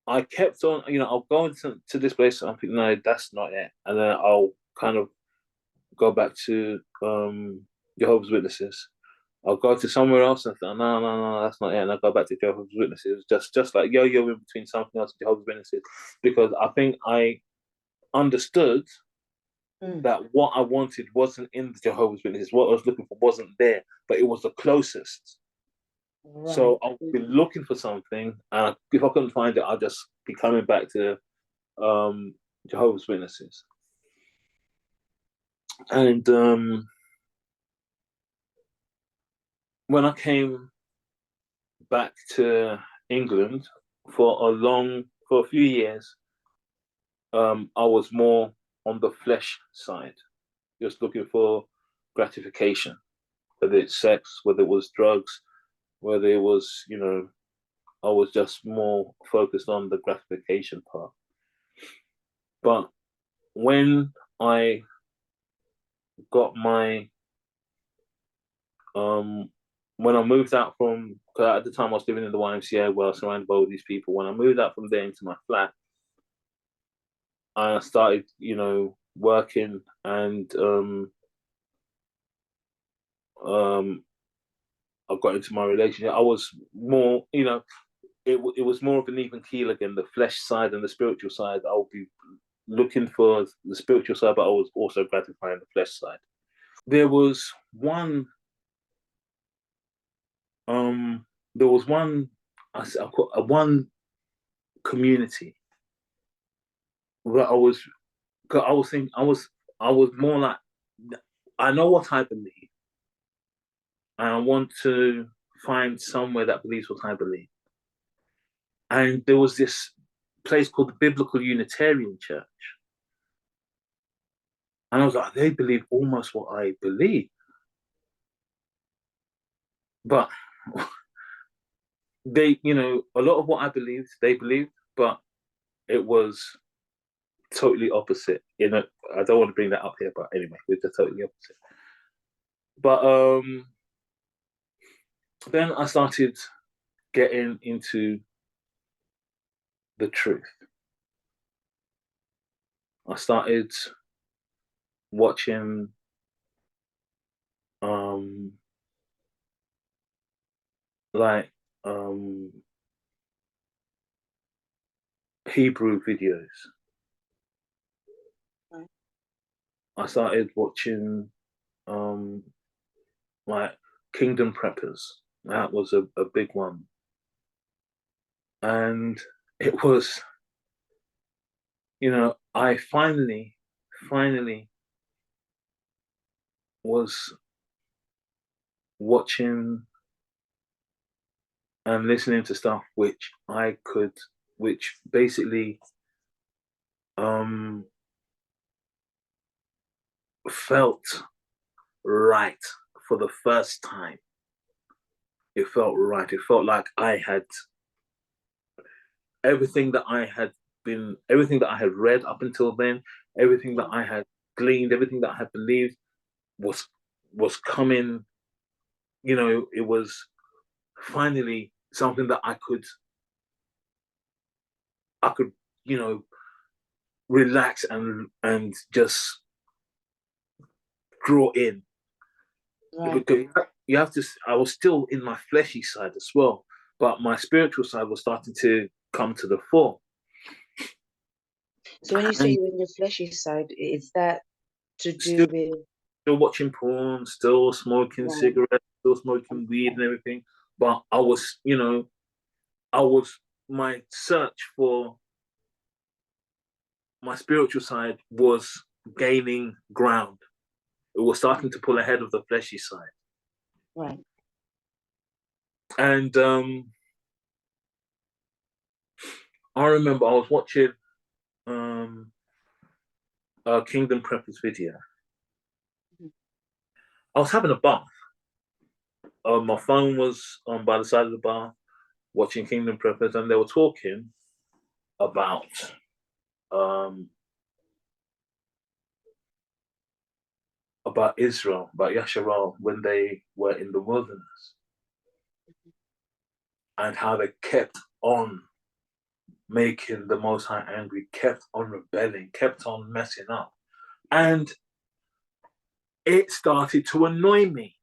I kept on, I'll go into this place and I think, no, that's not it. And then I'll kind of go back to Jehovah's Witnesses. I'll go to somewhere else and think, no, that's not it. And I'll go back to Jehovah's Witnesses, just like yo-yo in between something else and Jehovah's Witnesses, because I think I understood that what I wanted wasn't in the Jehovah's Witnesses. What I was looking for wasn't there, but it was the closest. Right. So I'll be looking for something, and if I couldn't find it, I'll just be coming back to Jehovah's Witnesses. And when I came back to England for a few years, I was more on the flesh side, just looking for gratification, whether it's sex, whether it was drugs, whether it was, I was just more focused on the gratification part. But when I got my, when I moved out from, because at the time I was living in the YMCA where I was surrounded by all these people, when I moved out from there into my flat, I started, working, and I got into my relationship. I was more, it was more of an even keel again, the flesh side and the spiritual side. I would be looking for the spiritual side, but I was also gratifying the flesh side. There was one, there was one, I call one community where I was thinking, I was more like, I know what I believe, and I want to find somewhere that believes what I believe. And there was this place called the Biblical Unitarian Church. And I was like, they believe almost what I believe. But they, a lot of what I believed, they believed, but it was totally opposite. I don't want to bring that up here, but anyway, it's just totally opposite. But then I started getting into the truth. I started watching um, like Hebrew videos. Right. I started watching like Kingdom Preppers. That was a big one. And it was, I finally was watching and listening to stuff which basically felt right for the first time. It felt right. It felt like I had everything that I had read up until then, everything that I had gleaned, everything that I had believed was coming. It was finally something that I could, relax and just draw in. Right. Because you have to. I was still in my fleshy side as well, but my spiritual side was starting to come to the fore. So when you say you're in your fleshy side, is that to Still, do with still watching porn, still smoking cigarettes, still smoking weed and everything. But I was, my search for my spiritual side was gaining ground. It was starting to pull ahead of the fleshy side. Right. And I remember I was watching a Kingdom Preppers video. I was having a bath. My phone was on by the side of the bath, watching Kingdom Preppers, and they were talking about Israel, about Yasharal when they were in the wilderness, and how they kept on making the Most High angry, kept on rebelling, kept on messing up. And it started to annoy me.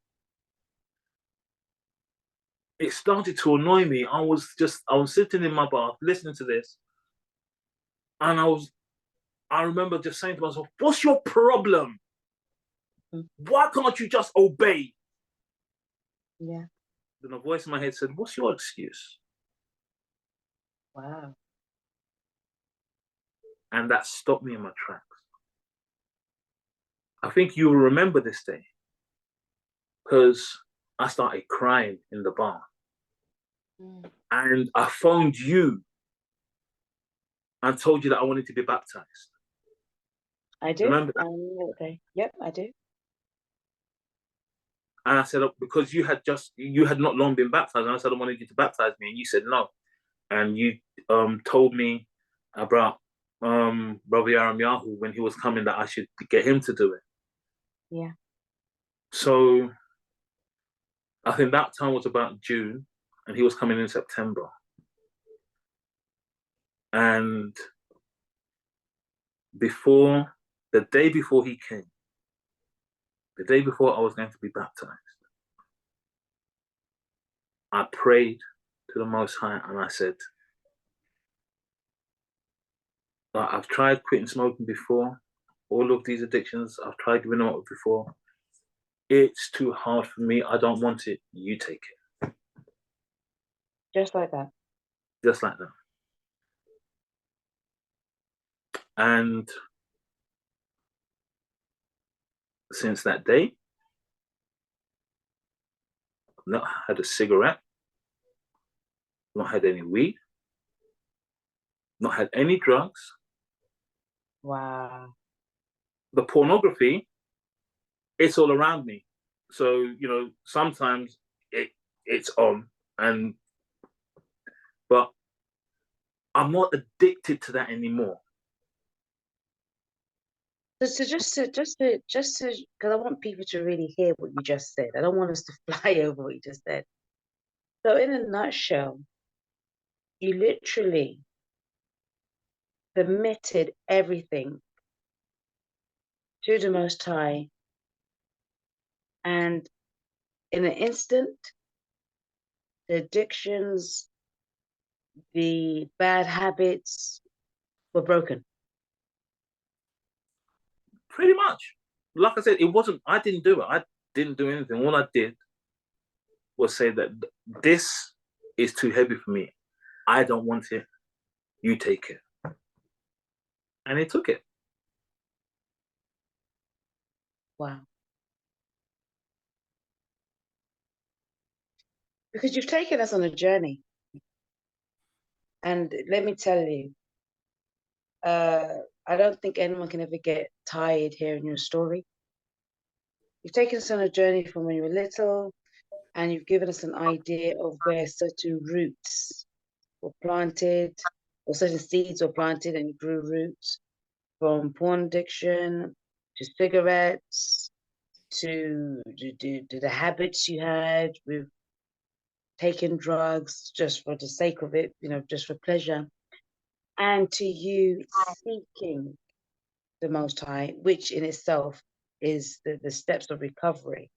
It started to annoy me. I was sitting in my bath listening to this, and I remember just saying to myself, what's your problem? Why can't you just obey? Yeah. Then a voice in my head said, what's your excuse? Wow. And that stopped me in my tracks. I think you will remember this day because I started crying in the bath. And I phoned you and told you that I wanted to be baptized. I do. Remember that? Okay. Yep, I do. And I said, because you had not long been baptized, and I said, I wanted you to baptize me, and you said no. And you told me about Brother Nahalyahu when he was coming that I should get him to do it. Yeah. So I think that time was about June, and he was coming in September. And the day before he came, the day before I was going to be baptized, I prayed to the Most High and I said, I've tried quitting smoking before, all of these addictions, I've tried giving them up before. It's too hard for me. I don't want it. You take it. Just like that. Just like that. And since that day, I've not had a cigarette, not had any weed, not had any drugs. Wow. The pornography, it's all around me. So, sometimes it's on, but I'm not addicted to that anymore. So just to, because I want people to really hear what you just said. I don't want us to fly over what you just said. So in a nutshell, you literally submitted everything to the Most High And in an instant, the addictions, the bad habits were broken. Pretty much. Like I said, it wasn't, I didn't do it. I didn't do anything. All I did was say that this is too heavy for me. I don't want it. You take it. And he took it. Wow. Because you've taken us on a journey. And let me tell you, I don't think anyone can ever get tired hearing your story. You've taken us on a journey from when you were little, and you've given us an idea of where certain roots were planted, or certain seeds were planted and grew roots, from porn addiction to cigarettes to the habits you had with taking drugs just for the sake of it, just for pleasure, and to you seeking the Most High, which in itself is the steps of recovery.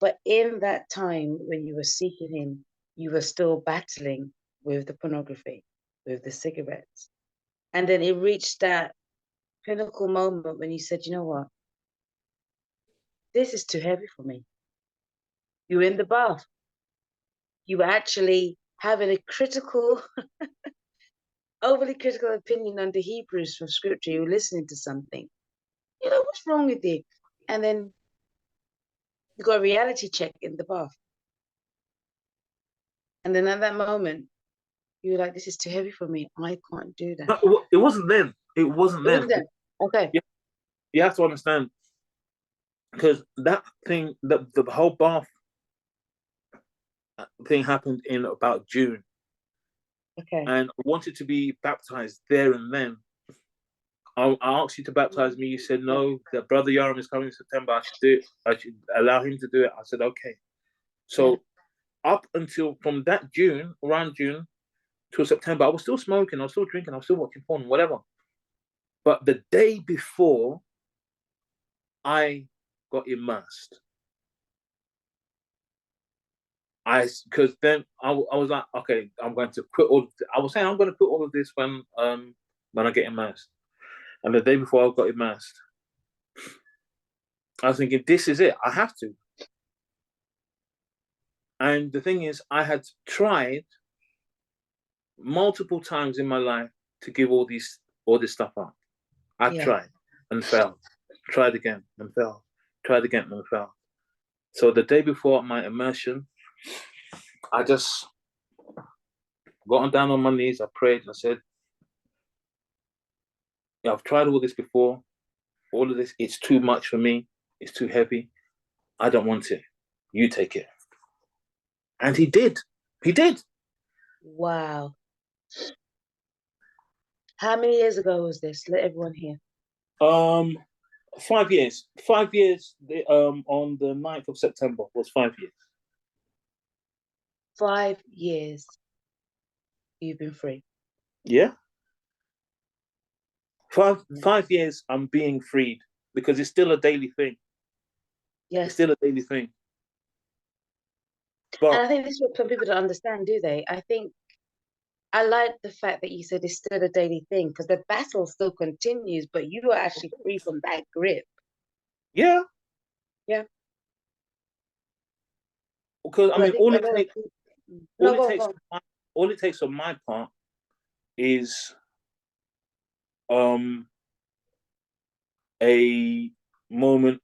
But in that time when you were seeking Him, you were still battling with the pornography, with the cigarettes. And then it reached that pinnacle moment when you said, you know what? This is too heavy for me. You were in the bath. You were actually having a critical, overly critical opinion on the Hebrews from scripture. You were listening to something. What's wrong with you? And then you got a reality check in the bath. And then at that moment, you were like, this is too heavy for me. I can't do that. No, it wasn't then. It wasn't then. Okay. You have to understand, because that thing, the whole bath thing happened in about June. Okay. And I wanted to be baptized there and then. I asked you to baptize me. You said no. That Brother Yaram is coming in September. I should do it. I should allow him to do it. I said okay. So up until from that June, around June till September, I was still smoking. I was still drinking. I was still watching porn, whatever. But the day before I got immersed, because then I was like, okay, I'm going to quit all. I was saying I'm going to quit all of this when I get immersed. And the day before I got immersed, I was thinking, this is it. I have to. And the thing is, I had tried multiple times in my life to give all this stuff up. I tried and failed. Tried again and failed. Tried again and failed. So the day before my immersion, I just got down on my knees. I prayed. I said, I've tried all this before. All of this, it's too much for me. It's too heavy. I don't want it. You take it. And he did. He did. Wow. How many years ago was this? Let everyone hear. 5 years. 5 years. On the 9th of September was 5 years. 5 years. You've been free. Yeah. 5 years. I'm being freed because it's still a daily thing. Yes. It's still a daily thing. But, and I think this is what some people don't understand, do they? I like the fact that you said it's still a daily thing, because the battle still continues, but you are actually free from that grip. Yeah. Yeah. Because I mean, all it takes on my part is a moment,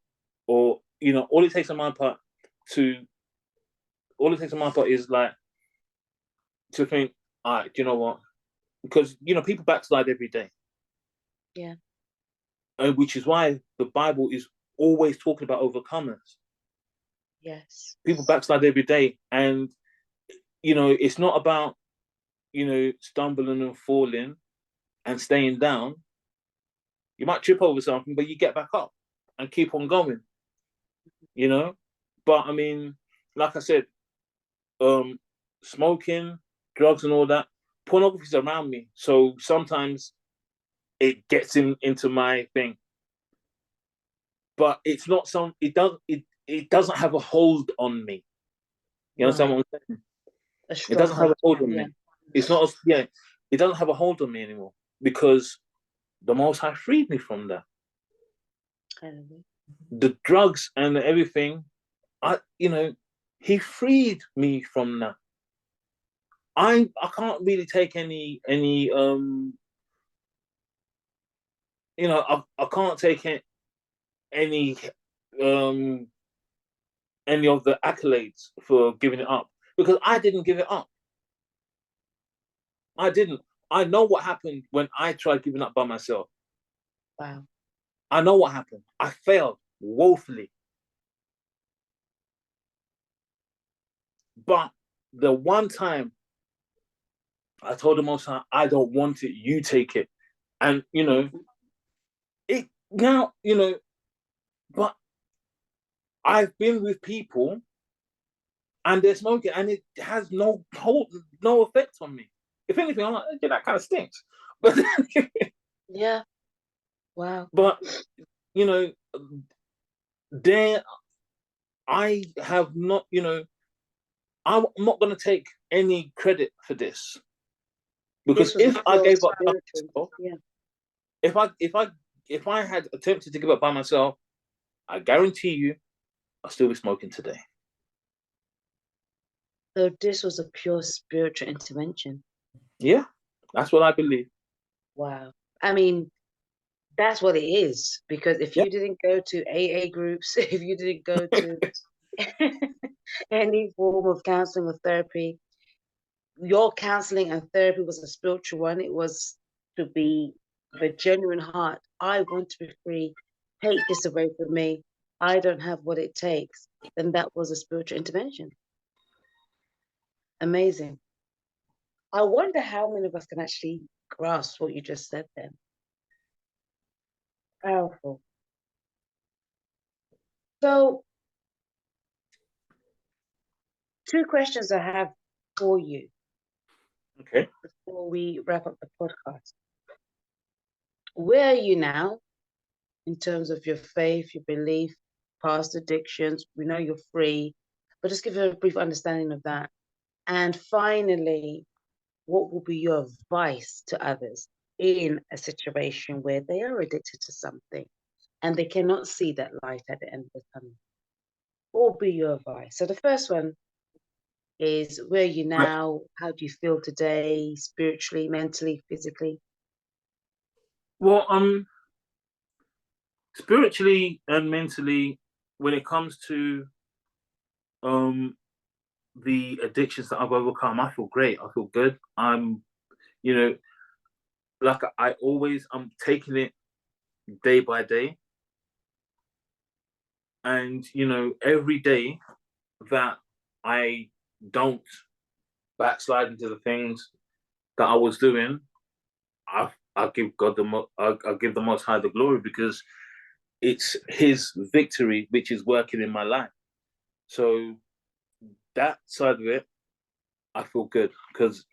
or all it takes on my part is like to think, all right, do you know what? Because people backslide every day. Yeah. And which is why the Bible is always talking about overcomers. Yes. People backslide every day, and it's not about stumbling and falling and staying down. You might trip over something, but you get back up and keep on going. But I mean, like I said, smoking, drugs, and all that, pornography's around me, so sometimes it gets into my thing. But it's not it doesn't have a hold on me. You understand what I'm saying? A It strong doesn't have a hold on yeah. me. It's not, yeah, it doesn't have a hold on me anymore because the Most High freed me from that. The drugs and everything, He freed me from that. I can't really take any I can't take any of the accolades for giving it up because I didn't give it up. I didn't. I know what happened when I tried giving up by myself. Wow. I know what happened. I failed woefully. But the one time I told the Most High, I don't want it, you take it. And, it now, but I've been with people and they're smoking and it has no effect on me. If anything, I'm like, yeah, that kind of stinks. But yeah. Wow. But there I have not, I'm not gonna take any credit for this. Because if I gave up by myself, if I had attempted to give up by myself, I guarantee you I'll still be smoking today. So this was a pure spiritual intervention. Yeah, that's what I believe. Wow. I mean, that's what it is. Because if you didn't go to AA groups, if you didn't go to any form of counseling or therapy, your counseling and therapy was a spiritual one. It was to be the genuine heart. I want to be free. Take this away from me. I don't have what it takes. Then that was a spiritual intervention. Amazing. I wonder how many of us can actually grasp what you just said then. Powerful. So, 2 questions I have for you. Okay. Before we wrap up the podcast. Where are you now in terms of your faith, your belief, past addictions? We know you're free, but just give a brief understanding of that. And finally, what will be your advice to others in a situation where they are addicted to something and they cannot see that light at the end of the tunnel? What will be your advice? So the first one is, where are you now? How do you feel today, spiritually, mentally, physically? Well, spiritually and mentally, when it comes to the addictions that I've overcome, I feel great. I feel good. I'm, like I'm taking it day by day. And, every day that I don't backslide into the things that I was doing, I give God I give the Most High the glory because it's His victory which is working in my life. So that side of it, I feel good because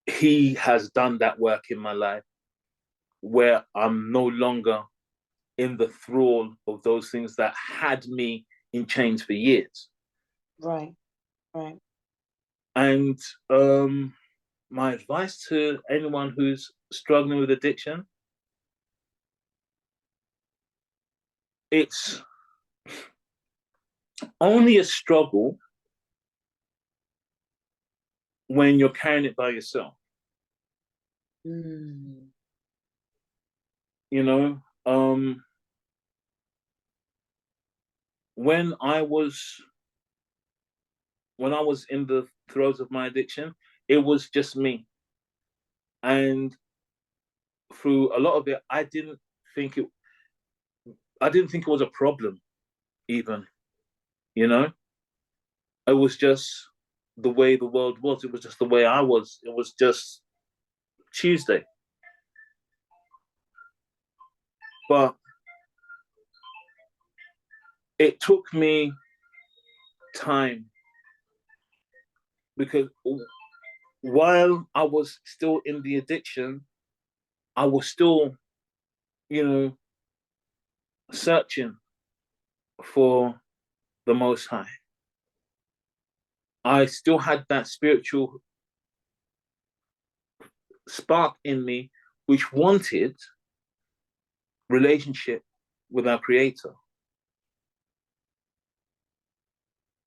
He has done that work in my life where I'm no longer in the thrall of those things that had me in chains for years. Right. And my advice to anyone who's struggling with addiction, it's only a struggle when you're carrying it by yourself. When I was in the throes of my addiction, it was just me. And through a lot of it, I didn't think it was a problem, even. It was just the way the world was. It was just the way I was. It was just Tuesday. But it took me time because while I was still in the addiction, I was still, searching for the Most High, I still had that spiritual spark in me which wanted relationship with our Creator.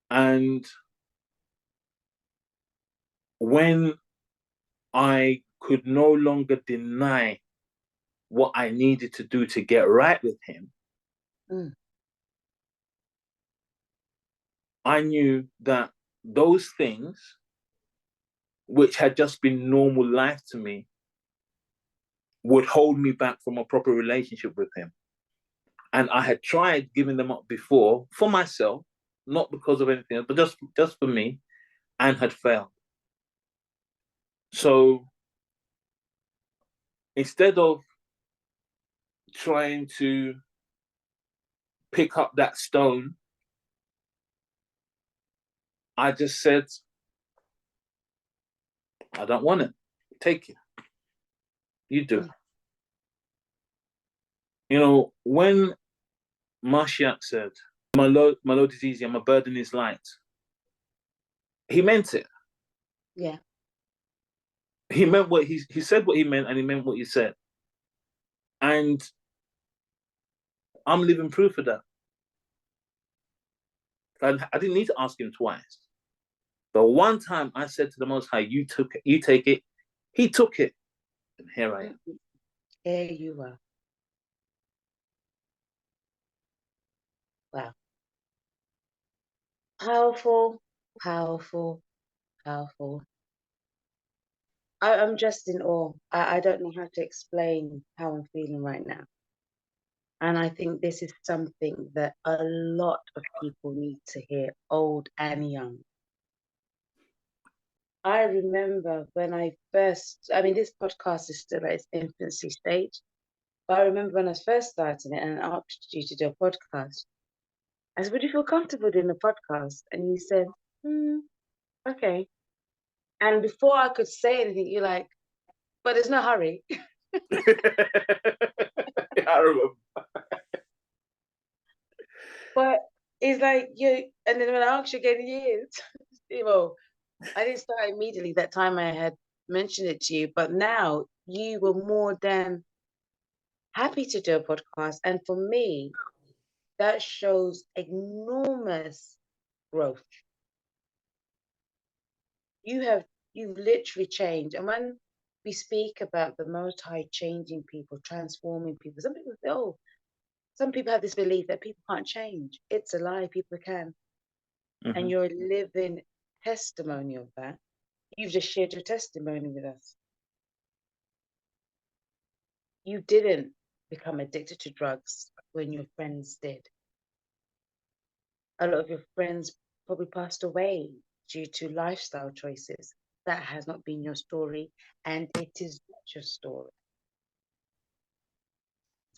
And when I could no longer deny what I needed to do to get right with Him, I knew that those things, which had just been normal life to me, would hold me back from a proper relationship with Him. And I had tried giving them up before for myself, not because of anything else, but just for me, and had failed. So instead of trying to pick up that stone, I just said, I don't want it. Take it. You do. You know, when Hamashiach said, my load is easy and my burden is light, he meant it. Yeah. He meant what he said what he meant, and he meant what he said. And I'm living proof of that. I didn't need to ask him twice. The one time I said to the Most High, you take it, he took it. And here I am. Here you are. Wow. Powerful, powerful, powerful. I'm just in awe. I don't know how to explain how I'm feeling right now. And I think this is something that a lot of people need to hear, old and young. I remember when this podcast is still at its infancy stage, but I remember when I first started it and I asked you to do a podcast. I said, would you feel comfortable doing a podcast? And you said, okay. And before I could say anything, you're like, but there's no hurry. I remember. But it's like and then when I asked you again, years, I didn't start immediately that time I had mentioned it to you, but now you were more than happy to do a podcast. And for me, that shows enormous growth. You've literally changed. And when we speak about the Most High changing people, transforming people, some people say, oh, some people have this belief that people can't change. It's a lie, people can. Mm-hmm. And you're a living testimony of that. You've just shared your testimony with us. You didn't become addicted to drugs when your friends did. A lot of your friends probably passed away due to lifestyle choices. That has not been your story, and it is not your story.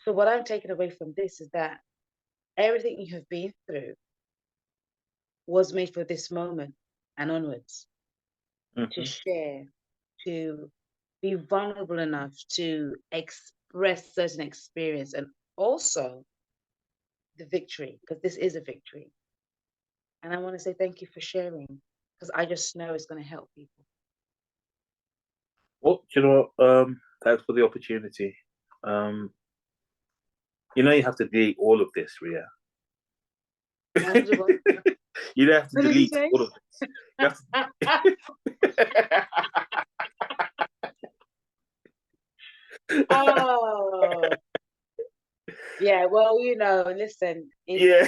So what I'm taking away from this is that everything you have been through was made for this moment and onwards. To share, to be vulnerable enough to express certain experience, and also the victory, because this is a victory. And I want to say thank you for sharing, because I just know it's going to help people. Well, thanks for the opportunity. You have to delete all of this, Ria. You don't have to delete all of this. You have to... Oh, yeah. Well, listen. Yeah.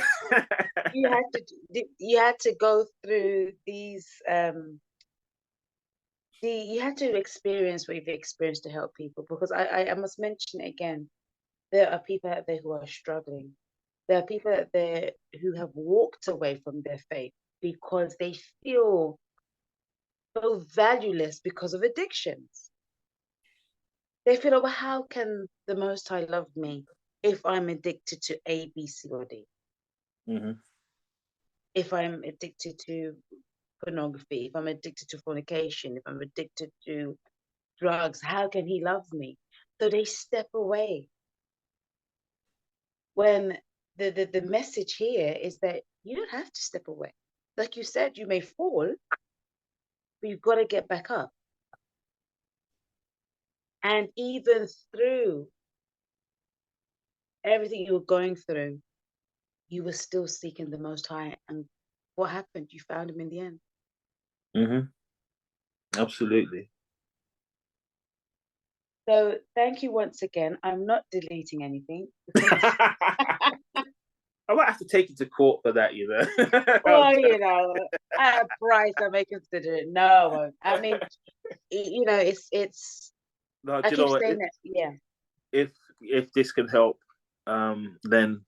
You had to go through these. You had to experience what you've experienced to help people, because I must mention it again. There are people out there who are struggling. There are people out there who have walked away from their faith because they feel so valueless because of addictions. They feel, oh, well, how can the Most High love me if I'm addicted to A, B, C, or D? Mm-hmm. If I'm addicted to pornography, if I'm addicted to fornication, if I'm addicted to drugs, how can He love me? So they step away. When the message here is that you don't have to step away. Like you said, you may fall, but you've got to get back up. And even through everything you were going through, you were still seeking the Most High. And what happened? You found him in the end. Absolutely. So thank you once again. I'm not deleting anything. I might have to take you to court for that, you know. Well, you know, at a price I may consider it. No, I won't. I mean, you know, it's. No, I do you keep know what? saying that. Yeah. If this can help, then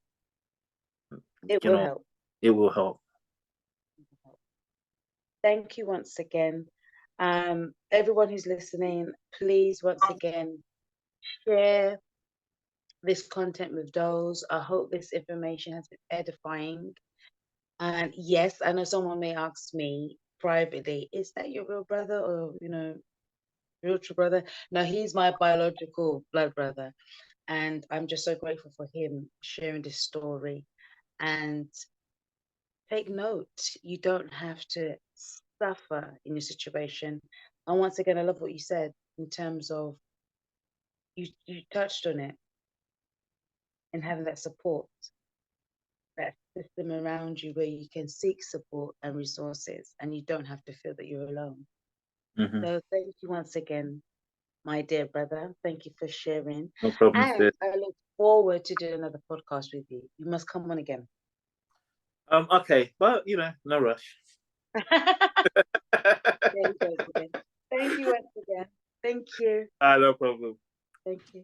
It you will know help. it will help. Thank you once again. Everyone who's listening, please once again share this content with those. I hope this information has been edifying. And yes, I know someone may ask me privately, is that your real brother, or real true brother? No, he's my biological blood brother. And I'm just so grateful for him sharing this story. And take note, you don't have to suffer in your situation. And once again, I love what you said in terms of you touched on it, and having that support, that system around you where you can seek support and resources, and you don't have to feel that you're alone. So thank you once again, my dear brother. Thank you for sharing. No problem. And I look forward to doing another podcast with you. You must come on again. Okay, but no rush. Thank you once again. Thank you. No problem. Thank you.